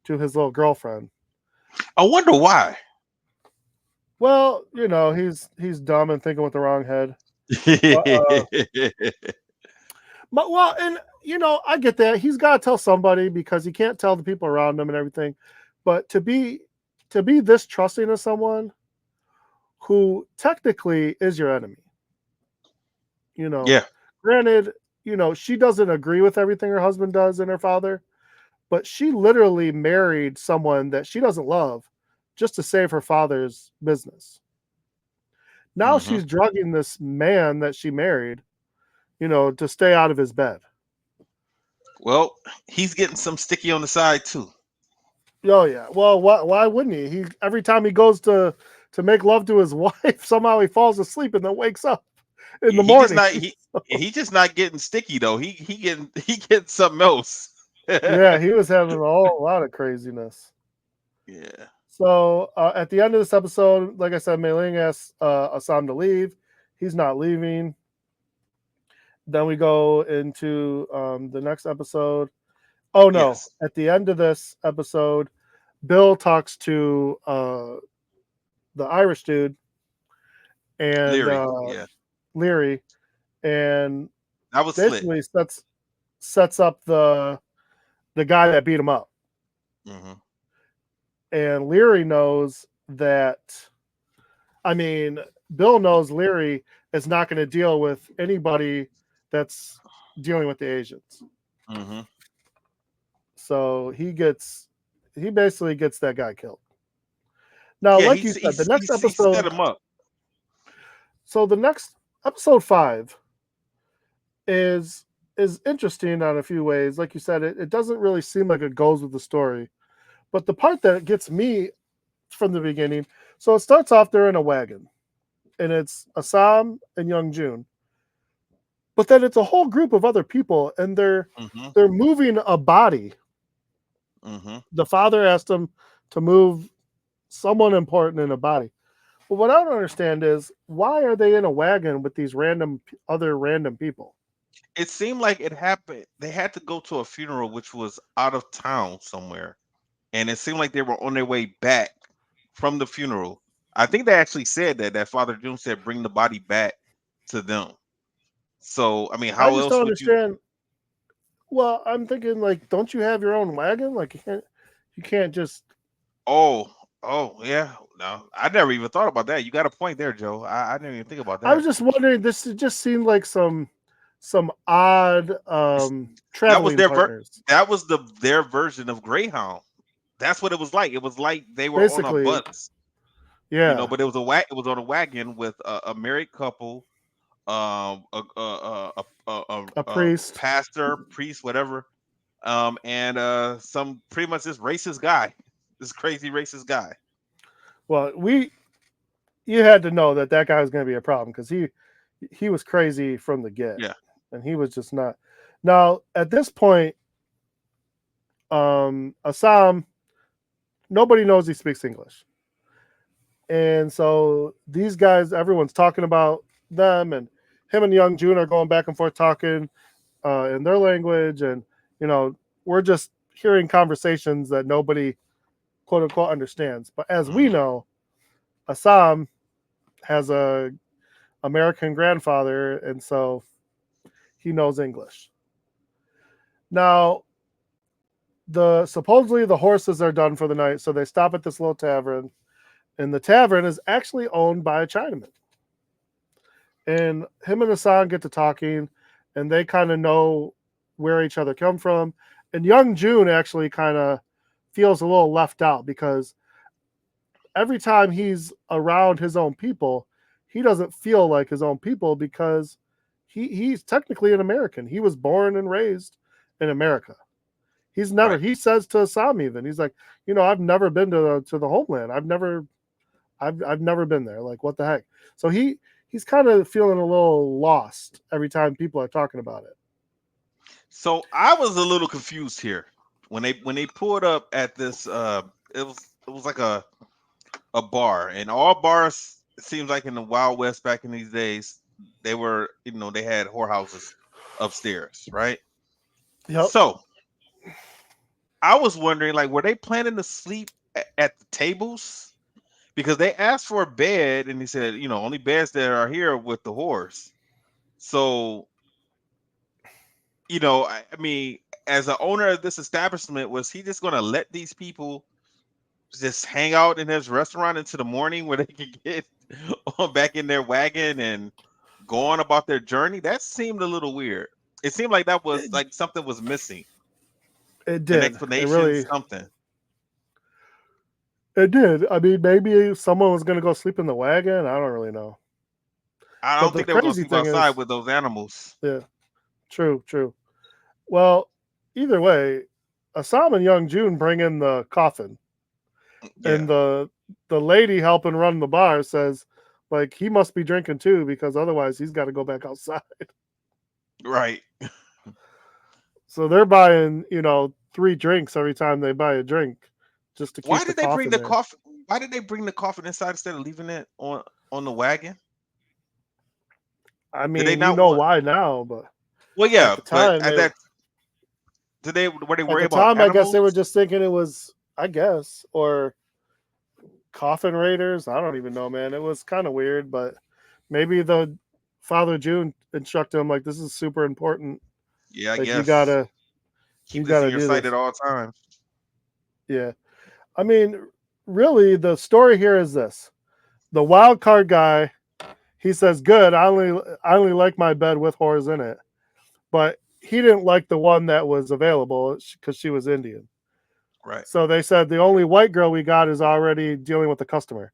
his little girlfriend. I wonder why. Well, he's dumb and thinking with the wrong head. But, well, and I get that he's got to tell somebody because he can't tell the people around him and everything. But to be this trusting of someone who technically is your enemy, Yeah. granted, she doesn't agree with everything her husband does and her father, but she literally married someone that she doesn't love just to save her father's business. Now Mm-hmm. she's drugging this man that she married, to stay out of his bed. Well, he's getting some sticky on the side too. Oh yeah. Well, why wouldn't he? He every time he goes to make love to his wife, somehow he falls asleep and then wakes up in the He just morning. not he just not getting sticky though. He getting something else. Yeah, he was having a whole lot of craziness. Yeah. So at the end of this episode, like I said, Mei Ling asks Assam to leave. He's not leaving. Then we go into the next episode. Oh no! Yes. At the end of this episode, Bill talks to the Irish dude and Leary. Yeah. Leary, and That was slick. basically sets up the guy that beat him up. Mm-hmm. And Leary knows that. I mean, Bill knows Leary is not going to deal with anybody that's dealing with the Asians. Mm-hmm. So he basically gets that guy killed. Now, Yeah, like you said, the next he set episode. him up. So the next episode 5 is interesting on a few ways. Like you said, it doesn't really seem like it goes with the story. But the part that gets me from the beginning, so it starts off they're in a wagon, and it's Assam and Young Jun. But then it's a whole group of other people, and Mm-hmm. they're moving a body. Mm-hmm. The father asked him to move someone important in a body. But what I don't understand is why are they in a wagon with these other random people? It seemed like it happened. They had to go to a funeral which was out of town somewhere. And it seemed like they were on their way back from the funeral. I think they actually said that Father June said bring the body back to them. So I mean, I how just don't else would you? understand. Well, I'm thinking like, don't you have your own wagon? Like you can't just. Oh, oh yeah. No, I never even thought about that. You got a point there, Joe. I didn't even think about I was that. just wondering. This just seemed like some odd It's- That was traveling their partners. that was their version of Greyhound. That's what it was like. It was like they were on a Basically, bus, yeah, but it was it was on a wagon with a married couple, a a priest. pastor, priest, whatever, and some pretty much this racist guy, this crazy racist guy. Well, you had to know that guy was going to be a problem because he was crazy from the get, Yeah. and he was just not. Now at this point, Assam, nobody knows he speaks English, and so these guys, everyone's talking about them, and him and Young June are going back and forth talking in their language, and you know we're just hearing conversations that nobody quote unquote understands. But as we know, Assam has a American grandfather, and so he knows English. Now, supposedly the horses are done for the night, so they stop at this little tavern, and the tavern is actually owned by a Chinaman. And him and Hassan get to talking, and they kind of know where each other come from. And Young June actually kind of feels a little left out because every time he's around his own people, he doesn't feel like his own people because he's technically an American. He was born and raised in America. He's never. Right. He says to Assam even, he's like, I've never been to the homeland. I've never been there. Like, what the heck? So he's kind of feeling a little lost every time people are talking about it. So I was a little confused here when they pulled up at this. It was like a bar, and all bars, it seems like in the Wild West back in these days, they were, they had whorehouses upstairs, right? Yep. So I was wondering, like, were they planning to sleep at the tables? Because they asked for a bed, and he said, only beds that are here with the whores. So, I mean, as an owner of this establishment, was he just going to let these people just hang out in his restaurant into the morning where they can get on back in their wagon and go on about their journey? That seemed a little weird. It seemed like that was like something was missing. It did. An explanation, something. It did. I mean, maybe someone was going to go sleep in the wagon. I don't really know. I don't think they were going to sleep outside with those animals. Yeah, true. Well, either way, Assam and Young June bring in the coffin. Yeah. And the lady helping run the bar says, like, he must be drinking too, because otherwise he's got to go back outside. Right. So they're buying, 3 drinks every time they buy a drink, just to keep. Why did they bring the there. coffin? Why did they bring the coffin inside instead of leaving it on the wagon? I mean, why now, but yeah, at the time, but at that, were they worried at the about time, animals? I guess they were just thinking it was, or coffin raiders. I don't even know, man. It was kind of weird, but maybe the Father June instructed him, like, this is super important. Yeah, I like, guess you gotta keep this in your sight at all times. Yeah, I mean, really, the story here is this: the wild card guy, he says, "Good, I only like my bed with whores in it," but he didn't like the one that was available because she was Indian. Right. So they said the only white girl we got is already dealing with the customer.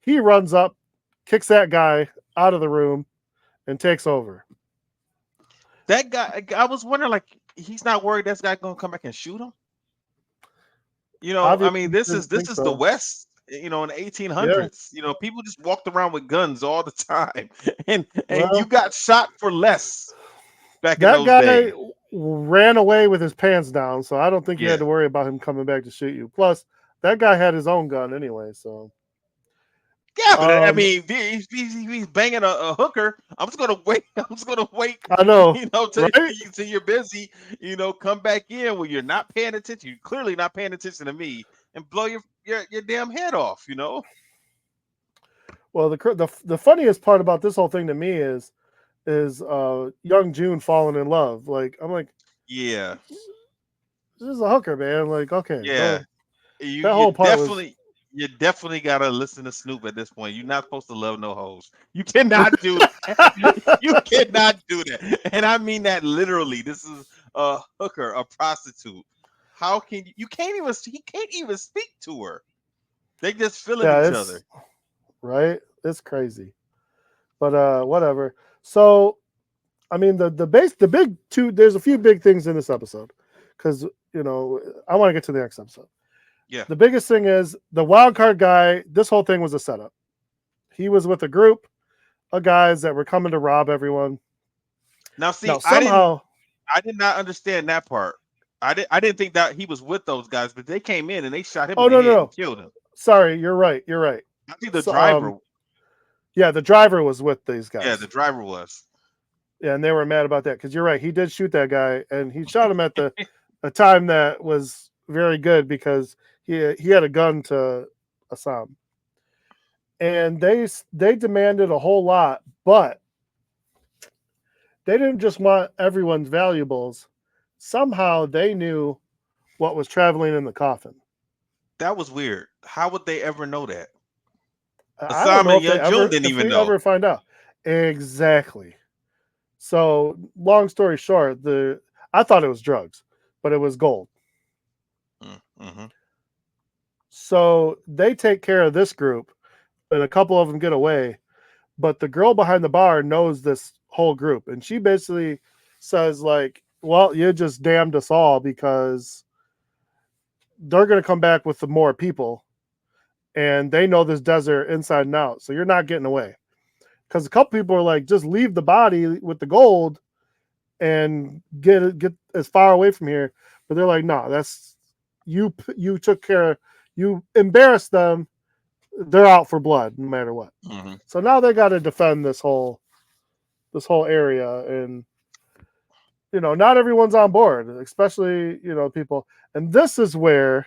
He runs up, kicks that guy out of the room, and takes over. That guy, I was wondering, like, he's not worried this guy gonna come back and shoot him. Obviously, I mean, this is the West. In the 1800s. Yeah. People just walked around with guns all the time, and you got shot for less back in those days. That guy ran away with his pants down, so I don't think you had to worry about him coming back to shoot you. Plus, that guy had his own gun anyway, so. Yeah, but I mean, if he's banging a hooker, I'm just gonna wait. I know. Till you're busy. Come back in when you're not paying attention. You're clearly not paying attention to me, and blow your damn head off. Well, the funniest part about this whole thing to me is Young June falling in love. Like, I'm like, yeah, this is a hooker, man. Like, okay, yeah, that whole part you definitely gotta listen to Snoop at this point. You're not supposed to love no hoes. You cannot do that. You cannot do that, and I mean that literally. This is a hooker, a prostitute. How can you? You can't even. He can't even speak to her. They just feeling each other. Right? It's crazy, but whatever. So, I mean, the big two. There's a few big things in this episode because I want to get to the next episode. Yeah. The biggest thing is the wild card guy. This whole thing was a setup. He was with a group. of guys that were coming to rob everyone. Now, see, Now somehow, I did not understand that part. I didn't think that he was with those guys, but they came in and they shot him in oh the no no head no, and killed him. sorry, you're right, you're right. I think the So driver, yeah, the driver was with these yeah, guys. the driver was. Yeah, and they were mad about that because you're right. He did shoot that guy, and he shot him at a time that was very good because he had a gun to Assam, and they demanded a whole lot, but they didn't just want everyone's valuables. Somehow they knew what was traveling in the coffin. That was weird. How would they ever know that? I don't Assam know and Young June didn't if even we know. ever find out exactly. So long story short, I thought it was drugs, but it was gold. Mm-hmm. So they take care of this group, and a couple of them get away. But the girl behind the bar knows this whole group, and she basically says, like, well, you just damned us all because they're going to come back with some more people, and they know this desert inside and out. So you're not getting away. Because a couple people are like, just leave the body with the gold and get as far away from here. But they're like, no, that's you took care, you embarrassed them. They're out for blood no matter what. Mm-hmm. So now they got to defend this whole area, and not everyone's on board, especially people. And this is where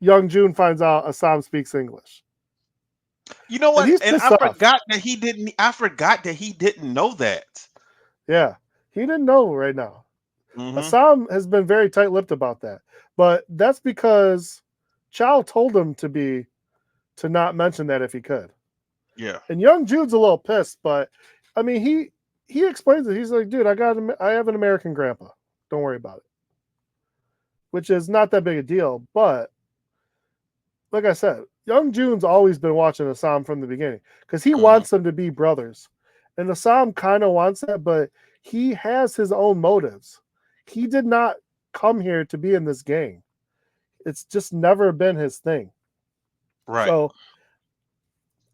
Young June finds out Assam speaks English, You know and what? he's And pissed I off. forgot that he didn't. I forgot that he didn't know that. Yeah, he didn't know right now. Mm-hmm. Assam has been very tight-lipped about that, but that's because Chow told him to not mention that if he could. Yeah. And Young Jude's a little pissed, but I mean, he explains it. He's like, dude, I have an American grandpa. Don't worry about it. Which is not that big a deal, but like I said, Young June's always been watching Assam from the beginning because he wants them to be brothers. And Assam kind of wants that, but he has his own motives. He did not come here to be in this gang. It's just never been his thing. Right. So,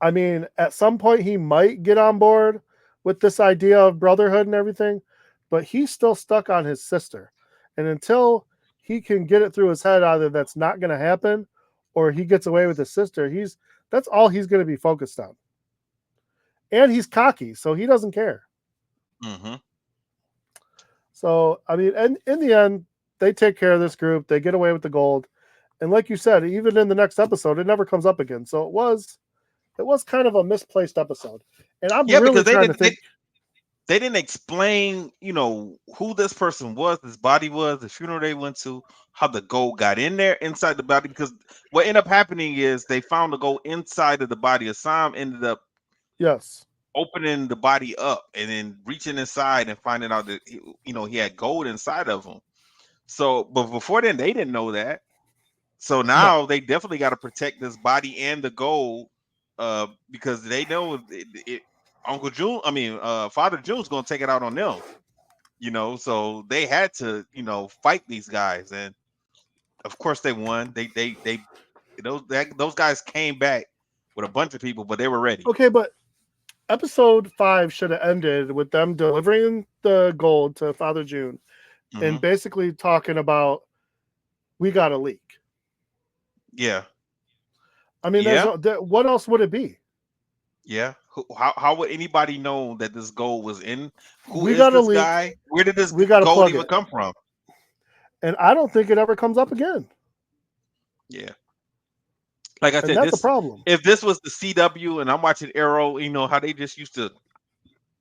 I mean, at some point he might get on board with this idea of brotherhood and everything, but he's still stuck on his sister. And until he can get it through his head, either that's not going to happen or he gets away with his sister, that's all he's going to be focused on. And he's cocky, so he doesn't care. Mm-hmm. So, I mean, and in the end, they take care of this group. They get away with the gold. And like you said, even in the next episode, it never comes up again. So it was kind of a misplaced episode. And I'm really trying to think. They didn't explain, who this person was, this body was, the funeral they went to, how the gold got in there inside the body. Because what ended up happening is they found the gold inside of the body. Assam ended up opening the body up and then reaching inside and finding out that he had gold inside of him. So, but before then, they didn't know that. So now they definitely got to protect this body and the gold, because they know Uncle June, Father June's gonna take it out on them. So they had to, fight these guys, and of course they won. They those guys came back with a bunch of people, but they were ready. Okay, but episode 5 should have ended with them delivering the gold to Father June, and basically talking about we got a leak. Yeah. I mean, what else would it be? Yeah. How would anybody know that this gold was in? Who is this guy? Where did this gold even come from? And I don't think it ever comes up again. Yeah. Like I said, that's a problem. If this was the CW and I'm watching Arrow, how they just used to,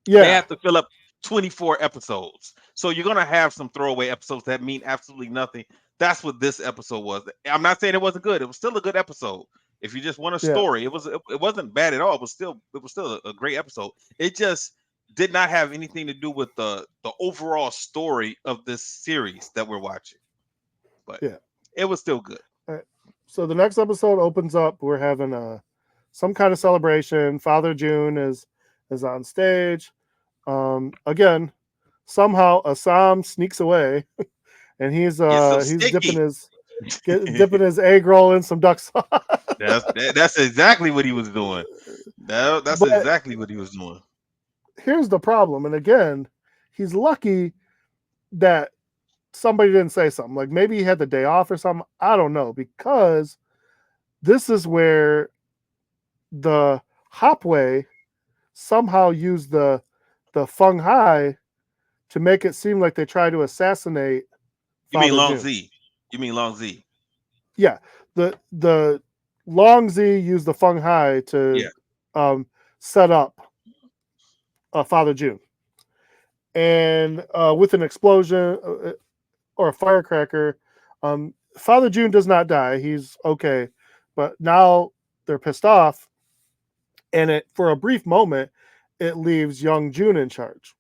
they have to fill up 24 episodes. So you're going to have some throwaway episodes that mean absolutely nothing. That's what this episode was. I'm not saying it wasn't good. It was still a good episode. If you just want a story, it wasn't bad at all. It was still a great episode. It just did not have anything to do with the overall story of this series that we're watching. But it was still good. All right. So the next episode opens up. We're having some kind of celebration. Father June is on stage. Again, somehow Assam sneaks away, and he's dipping his egg roll in some duck sauce. That's exactly what he was doing. That's But exactly what he was doing. here's the problem, and again, he's lucky that somebody didn't say something. Like maybe he had the day off or something. I don't know, because this is where the Hopway somehow used the Feng Hai to make it seem like they tried to assassinate You mean Father Long June. Z? You mean Long Z? Yeah, the Long Z used the Feng Hai Yeah. to set up Father June, and with an explosion or a firecracker, Father June does not die. He's okay, but now they're pissed off, and it for a brief moment it leaves young June in charge.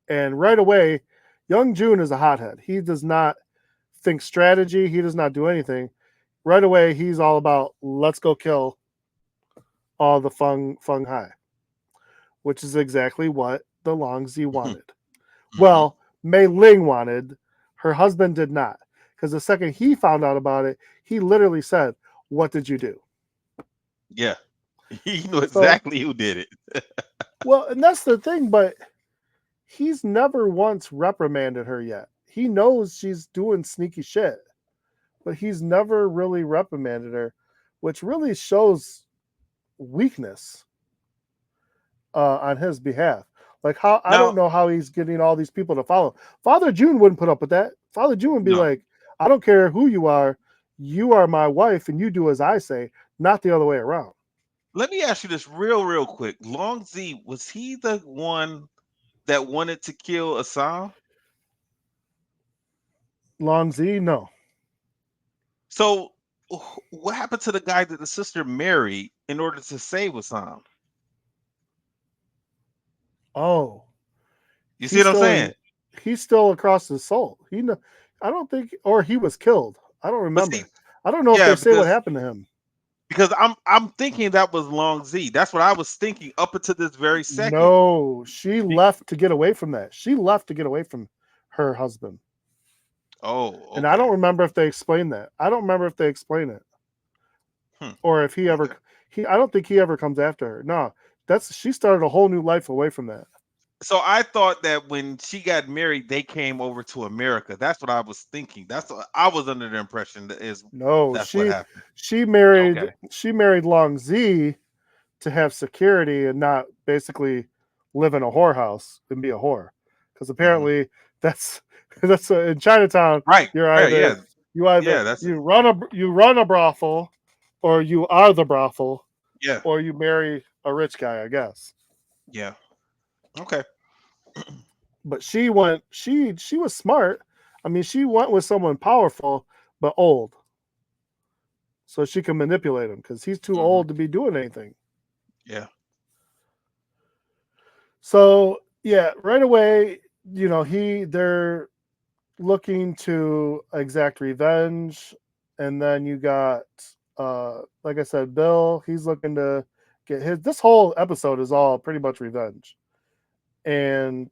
And right away, young June is a hothead. He does not think strategy. He does not do anything. Right away, he's all about let's go kill all the Feng Hai, which is exactly what the Long Z wanted. Well, Mei Ling wanted. Her husband did not. Because the second he found out about it, he literally said, "What did you do?" Yeah. He knew So, exactly who did it. well, and that's the thing, but he's never once reprimanded her yet. He knows she's doing sneaky shit, but he's never really reprimanded her, which really shows weakness on his behalf. Like how I don't Now, know how he's getting all these people to follow. Father June wouldn't put up with that. Father June would be no. like, I don't care who you are my wife, and you do as I say, not the other way around. Let me ask you this real quick. Long Z, was he the one that wanted to kill Assam? Long Z, no. So what happened to the guy that the sister married in order to save Assam? Oh, You see he's what I'm still saying? in. He's still across the soul. I don't think, or he was killed. I don't But see, remember. I don't know if yeah, they say what happened to him. because I'm thinking that was Long Z. That's what I was thinking up until this very second. No, she Be- left to get away from that. She left to get away from her husband. Oh, And I okay. don't remember if they explain that. I don't remember if they explain it Hmm, or if he ever okay. I don't think he ever comes after her. No, that's she started a whole new life away from that. So I thought that when she got married, they came over to America. That's what I was thinking. That's what I was under the impression that is No, that's what happened. Okay. she married Long Z to have security and not basically live in a whorehouse and be a whore. Because Hmm. apparently that's in Chinatown. Right. You're Right. Yeah. Yeah. That's it. you run a brothel, or you are the brothel, Yeah. or you marry a rich guy, I guess. Yeah. Okay. But she was smart. I mean, she went with someone powerful but old, so she can manipulate him because he's too Hmm. old to be doing anything. Yeah. So yeah, right away, they're looking to exact revenge, and then you got like I said, Bill, he's looking to get his. This whole episode is all pretty much revenge, and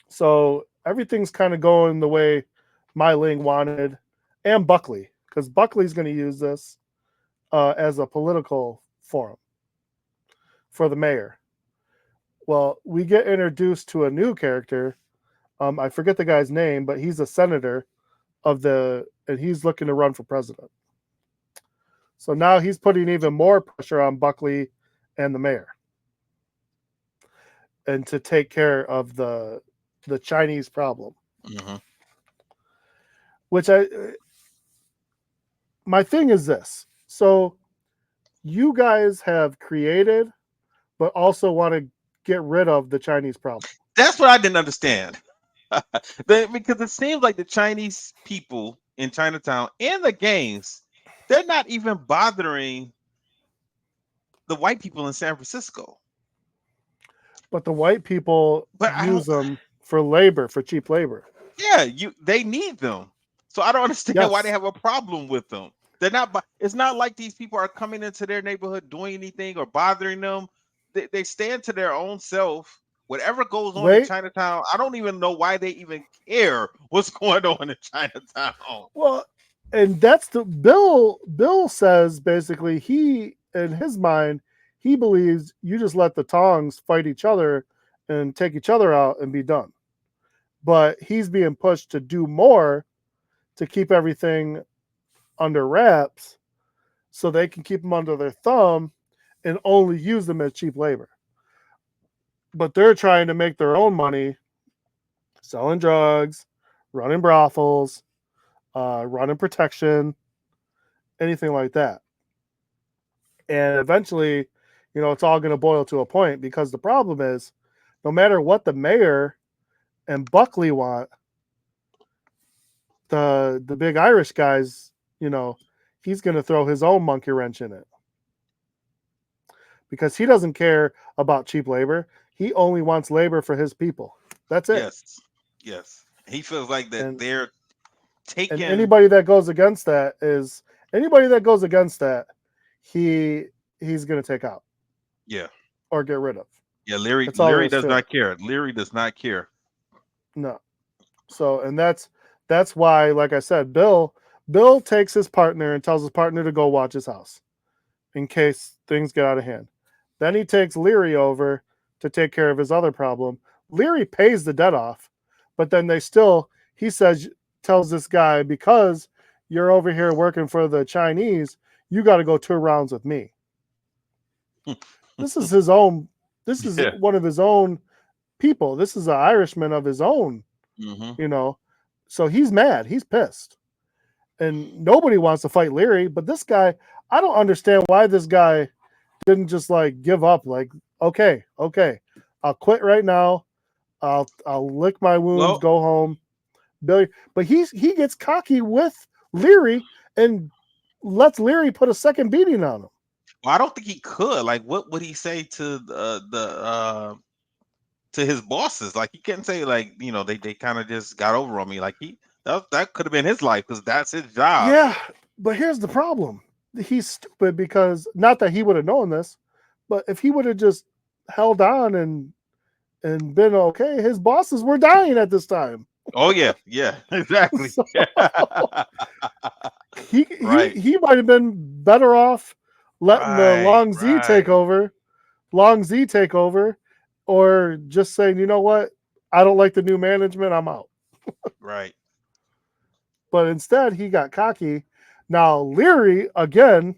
so everything's kind of going the way Mai Ling wanted, and Buckley, because Buckley's going to use this as a political forum for the mayor. Well, we get introduced to a new character. I forget the guy's name, but he's a senator and he's looking to run for president. So now he's putting even more pressure on Buckley and the mayor, and to take care of the Chinese problem. Hmm. Which my thing is this. So you guys have created, but also want to get rid of the Chinese problem. That's what I didn't understand. Because it seems like the Chinese people in Chinatown and the gangs, they're not even bothering the white people in San Francisco. But the white people But I don't. use them for labor, for cheap labor. Yeah, they need them. So I don't understand why they Yes. have a problem with them. They're not. It's not like these people are coming into their neighborhood doing anything or bothering them. They stand to their own self. Whatever goes on in Wait. Chinatown, I don't even know why they even care what's going on in Chinatown. Well, and that's the Bill says basically he in his mind He believes you just let the Tongs fight each other and take each other out and be done. But he's being pushed to do more to keep everything under wraps so they can keep them under their thumb and only use them as cheap labor. But they're trying to make their own money selling drugs, running brothels, running protection, anything like that. And eventually, it's all going to boil to a point, because the problem is, no matter what the mayor and Buckley want, the big Irish guys, he's going to throw his own monkey wrench in it, because he doesn't care about cheap labor. He only wants labor for his people. That's it. Yes. He feels like that they're taking. And anybody that goes against that, he's going to take out. Yeah. Or get rid of. Yeah, Leary does not care. Leary does not care. No. So, and that's why, like I said, Bill takes his partner and tells his partner to go watch his house in case things get out of hand. Then he takes Leary over to take care of his other problem. Leary pays the debt off, but then he tells this guy, because you're over here working for the Chinese, you got to go 2 rounds with me. This is his own. This is one of his own people. This is an Irishman of his own. Mm-hmm. So he's mad. He's pissed, and nobody wants to fight Leary. But this guy, I don't understand why this guy didn't just like give up. Like, okay, I'll quit right now. I'll lick my wounds, go home. Billy, but he gets cocky with Leary and lets Leary put a second beating on him. Well, I don't think he could. Like, what would he say to to his bosses? Like, he couldn't say, like, they kind of just got over on me. Like, that could have been his life, because that's his job. Yeah, but here's the problem. He's stupid, because not that he would have known this, but if he would have just held on and been okay, his bosses were dying at this time. Oh yeah, exactly. So, he might have been better off letting the Long Z take over, or just saying, you know what, I don't like the new management, I'm out. Right. But instead, he got cocky. Now Leary, again,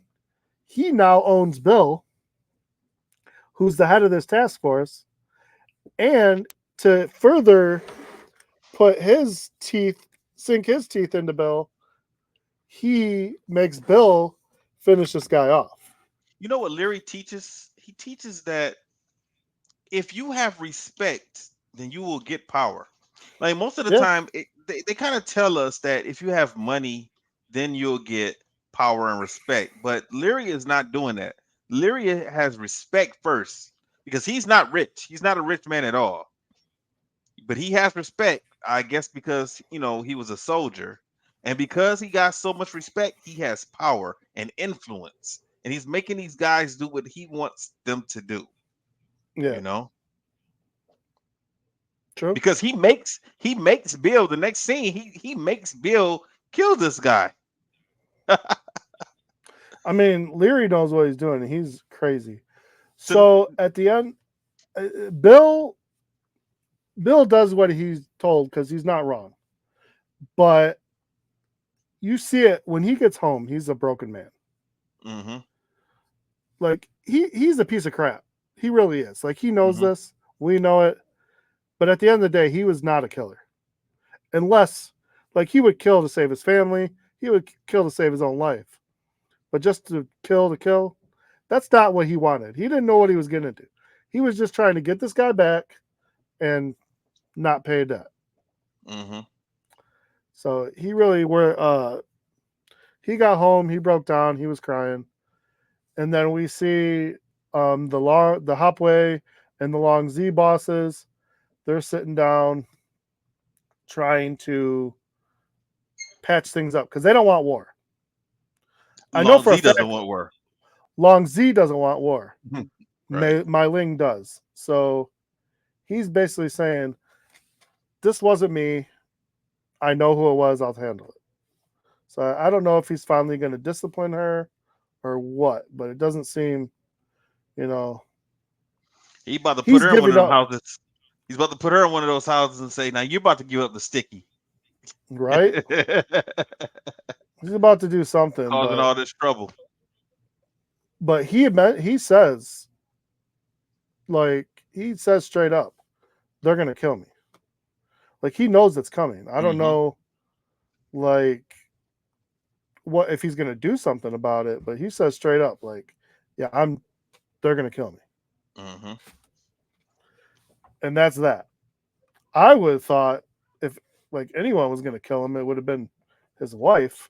he now owns Bill, who's the head of this task force, and to further sink his teeth into Bill, he makes Bill finish this guy off. You know what Leary teaches? He teaches that if you have respect, then you will get power. Like, most of the time, they kind of tell us that if you have money, then you'll get power and respect. But Leary is not doing that. Leary has respect first, because he's not rich. He's not a rich man at all. But he has respect, I guess, because he was a soldier, and because he got so much respect, he has power and influence, and he's making these guys do what he wants them to do. Yeah, true. Because he makes Bill, the next scene, he makes Bill kill this guy. I mean, Leary knows what he's doing. He's crazy. So at the end, Bill does what he's told, because he's not wrong. But you see it when he gets home. He's a broken man. Mm-hmm. Like, he's a piece of crap. He really is. Like, he knows this. We know it. But at the end of the day, he was not a killer. Unless, like, he would kill to save his family. He would kill to save his own life. But just to kill, that's not what he wanted. He didn't know what he was getting into. He was just trying to get this guy back and not pay debt. Mm-hmm. So he really he got home, he broke down, he was crying. And then we see the Hopway and the Long Z bosses. They're sitting down trying to patch things up, because they don't want war. I know for a fact doesn't want war. Long Z doesn't want war. Right. Mei Ling does. So he's basically saying, this wasn't me. I know who it was. I'll handle it. So I don't know if he's finally going to discipline her or what, but it doesn't seem You know, He about to put he's her in one giving of them up, houses. He's about to put her in one of those houses and say, "Now you're about to give up the sticky." right? He's about to do something, Causing all this trouble. but he says, like, he says straight up, they're gonna kill me. Like, he knows it's coming. I don't Mm-hmm. know, like, what if he's gonna do something about it, but he says straight up, like, yeah, they're gonna kill me. Mm-hmm. And that's that. I would have thought if like anyone was gonna kill him, it would have been his wife.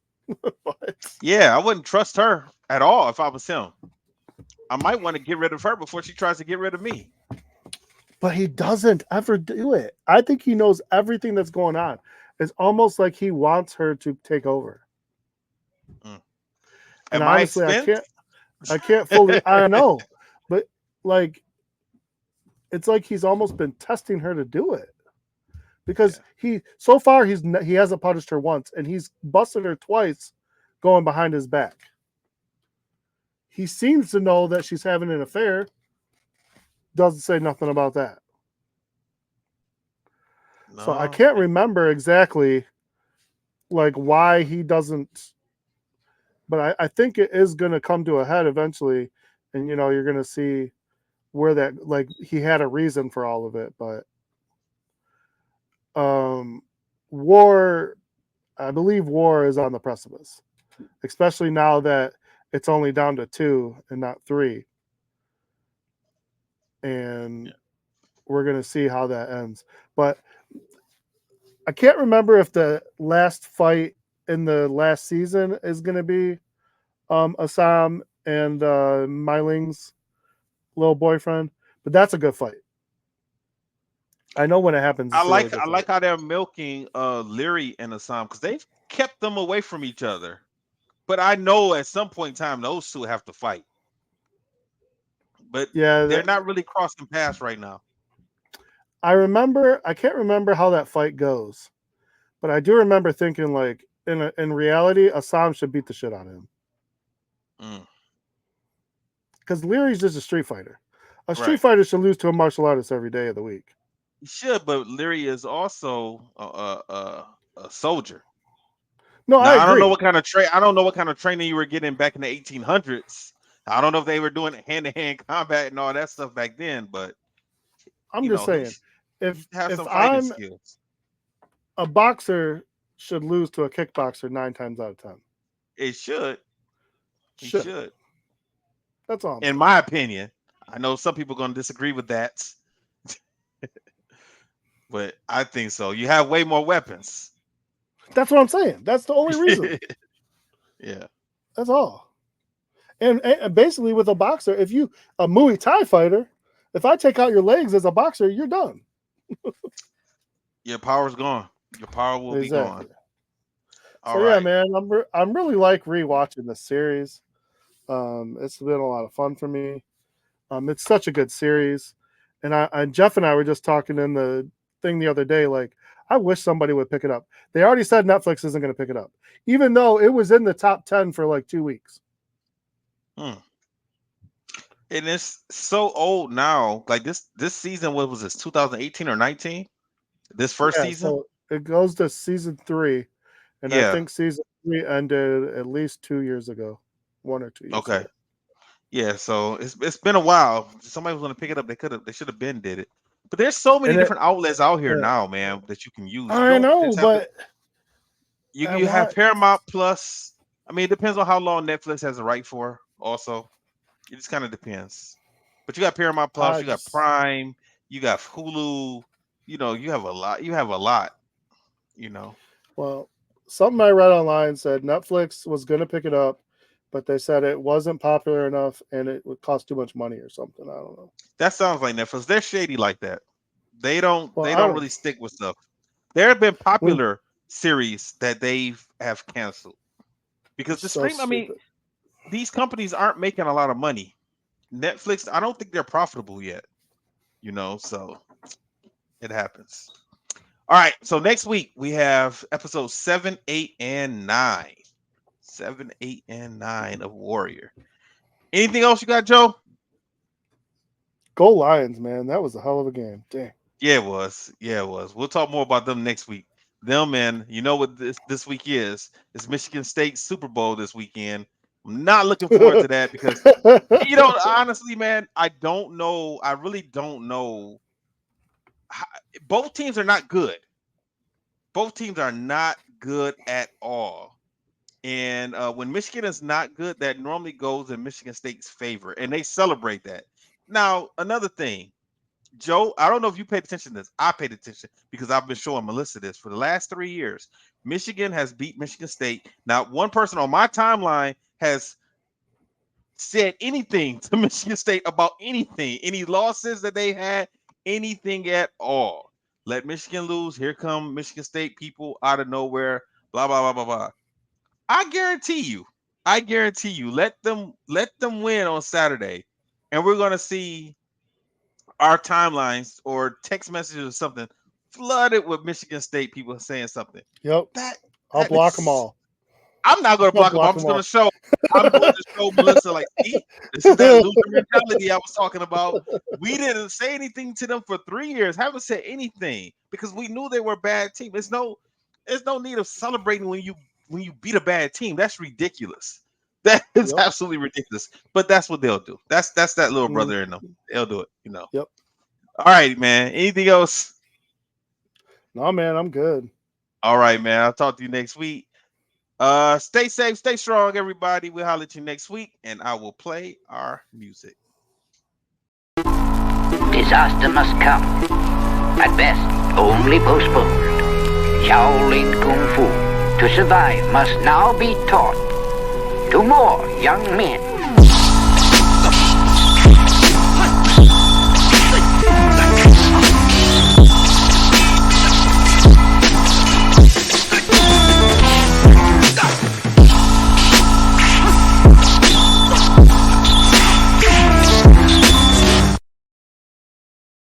But Yeah, I wouldn't trust her at all if I was him. I might want to get rid of her before she tries to get rid of me. he doesn't ever do it. I think he knows everything that's going on. It's almost like he wants her to take over. Mm. At And my honestly, expense? I can't fully I know, but like it's like he's almost been testing her to do it. Because Yeah. so far he hasn't punished her once, and he's busted her twice going behind his back. He seems to know that she's having an affair, doesn't say nothing about that. So I No. can't remember exactly like why he doesn't, but I think it is going to come to a head eventually, and you're going to see where that, like, he had a reason for all of it. But war, I believe war is on the precipice, especially now that it's only down to 2 and not 3, and Yeah. we're going to see how that ends. But I can't remember if the last fight in the last season is going to be Assam and Myling's little boyfriend, but that's a good fight. I know when it happens, I it's a really like good I fight. like how they're milking Leary and Assam because they've kept them away from each other. But I know at some point in time those two have to fight. But Yeah, they're not really crossing paths right now. I can't remember how that fight goes, but I do remember thinking like in reality, Assam should beat the shit out of him Mm, because Leary's just a street fighter. A street right. fighter should lose to a martial artist every day of the week. He should, but Leary is also a soldier. No, I Now I don't know agree. what kind of I don't know what kind of training you were getting back in the 1800s. I don't know if they were doing hand-to-hand combat and all that stuff back then, but I'm just he saying, should have if some fighting I'm skills. a boxer, should lose to a kickboxer 9 times out of 10. It should. He Should. should. That's all I'm In saying. my opinion. I know some people are going to disagree with that, but I think so. You have way more weapons. That's what I'm saying. That's the only reason. Yeah. That's all. And basically, with a boxer, if you a Muay Thai fighter, if I take out your legs as a boxer, you're done. Your power's gone. Your power will be gone. Exactly. All So yeah, right. man, I'm really like rewatching this series. It's been a lot of fun for me. It's such a good series, and Jeff and I were just talking in the thing the other day. Like, I wish somebody would pick it up. They already said Netflix isn't going to pick it up, even though it was in the top 10 for like 2 weeks. Hmm. And it's so old now. Like this season, what was this? 2018 or 19? This first Yeah, season? so it goes to season 3, and I Yeah. think season 3 ended at least 2 years ago, 1 or 2 years Okay. ago. Yeah. So it's been a while. If somebody was going to pick it up. They should have been did it. But there's so many And it, different outlets out here yeah, now, man, that you can use. You I don't know, just have to. but I You have want. Paramount Plus. I mean, it depends on how long Netflix has the right for. Also, it just kind of depends. But you got Paramount Plus. I You got just Prime. You got Hulu. You have a lot. You have a lot. You know. Well, something I read online said Netflix was going to pick it up, but they said it wasn't popular enough and it would cost too much money or something. I don't know. That sounds like Netflix. They're shady like that. They don't Well, they I don't don't. really stick with stuff. There have been When popular series that they have canceled because the so stream. I mean, stupid. these companies aren't making a lot of money. Netflix, I don't think they're profitable yet. So it happens. All right. So next week we have episodes 7, 8, and 9. 7, 8, and 9 of Warrior. Anything else you got, Joe? Go Lions, man. That was a hell of a game. Dang. Yeah, it was. Yeah, it was. We'll talk more about them next week. Them, and you know what this week is? It's Michigan State Super Bowl this weekend. I'm not looking forward to that because honestly, man, I don't know. I really don't know. Both teams are not good. Both teams are not good at all. And when Michigan is not good, that normally goes in Michigan State's favor, and they celebrate that. Now, another thing, Joe, I don't know if you paid attention to this. I paid attention because I've been showing Melissa this for the last 3 years. Michigan has beat Michigan State. Not one person on my timeline has said anything to Michigan State about anything, any losses that they had, anything at all. Let Michigan lose. Here come Michigan State people out of nowhere. Blah blah blah blah blah. I guarantee you. Let them win on Saturday, and we're gonna see our timelines or text messages or something flooded with Michigan State people saying something. Yep. I'll block them all. I'm not going to block them. I'm just going to show. I'm going to show Melissa, like, see, this is that loser mentality I was talking about. We didn't say anything to them for 3 years. Haven't said anything because we knew they were a bad team. There's no need of celebrating when you beat a bad team. That's ridiculous. That is absolutely ridiculous. But that's what they'll do. That's that little brother in them. They'll do it. Yep. All right, man. Anything else? No, man. I'm good. All right, man. I'll talk to you next week. Stay safe, stay strong, everybody. We'll holler at you next week, and I will play our music. Disaster must come. At best, only postponed. Shaolin Kung Fu, to survive, must now be taught to more young men.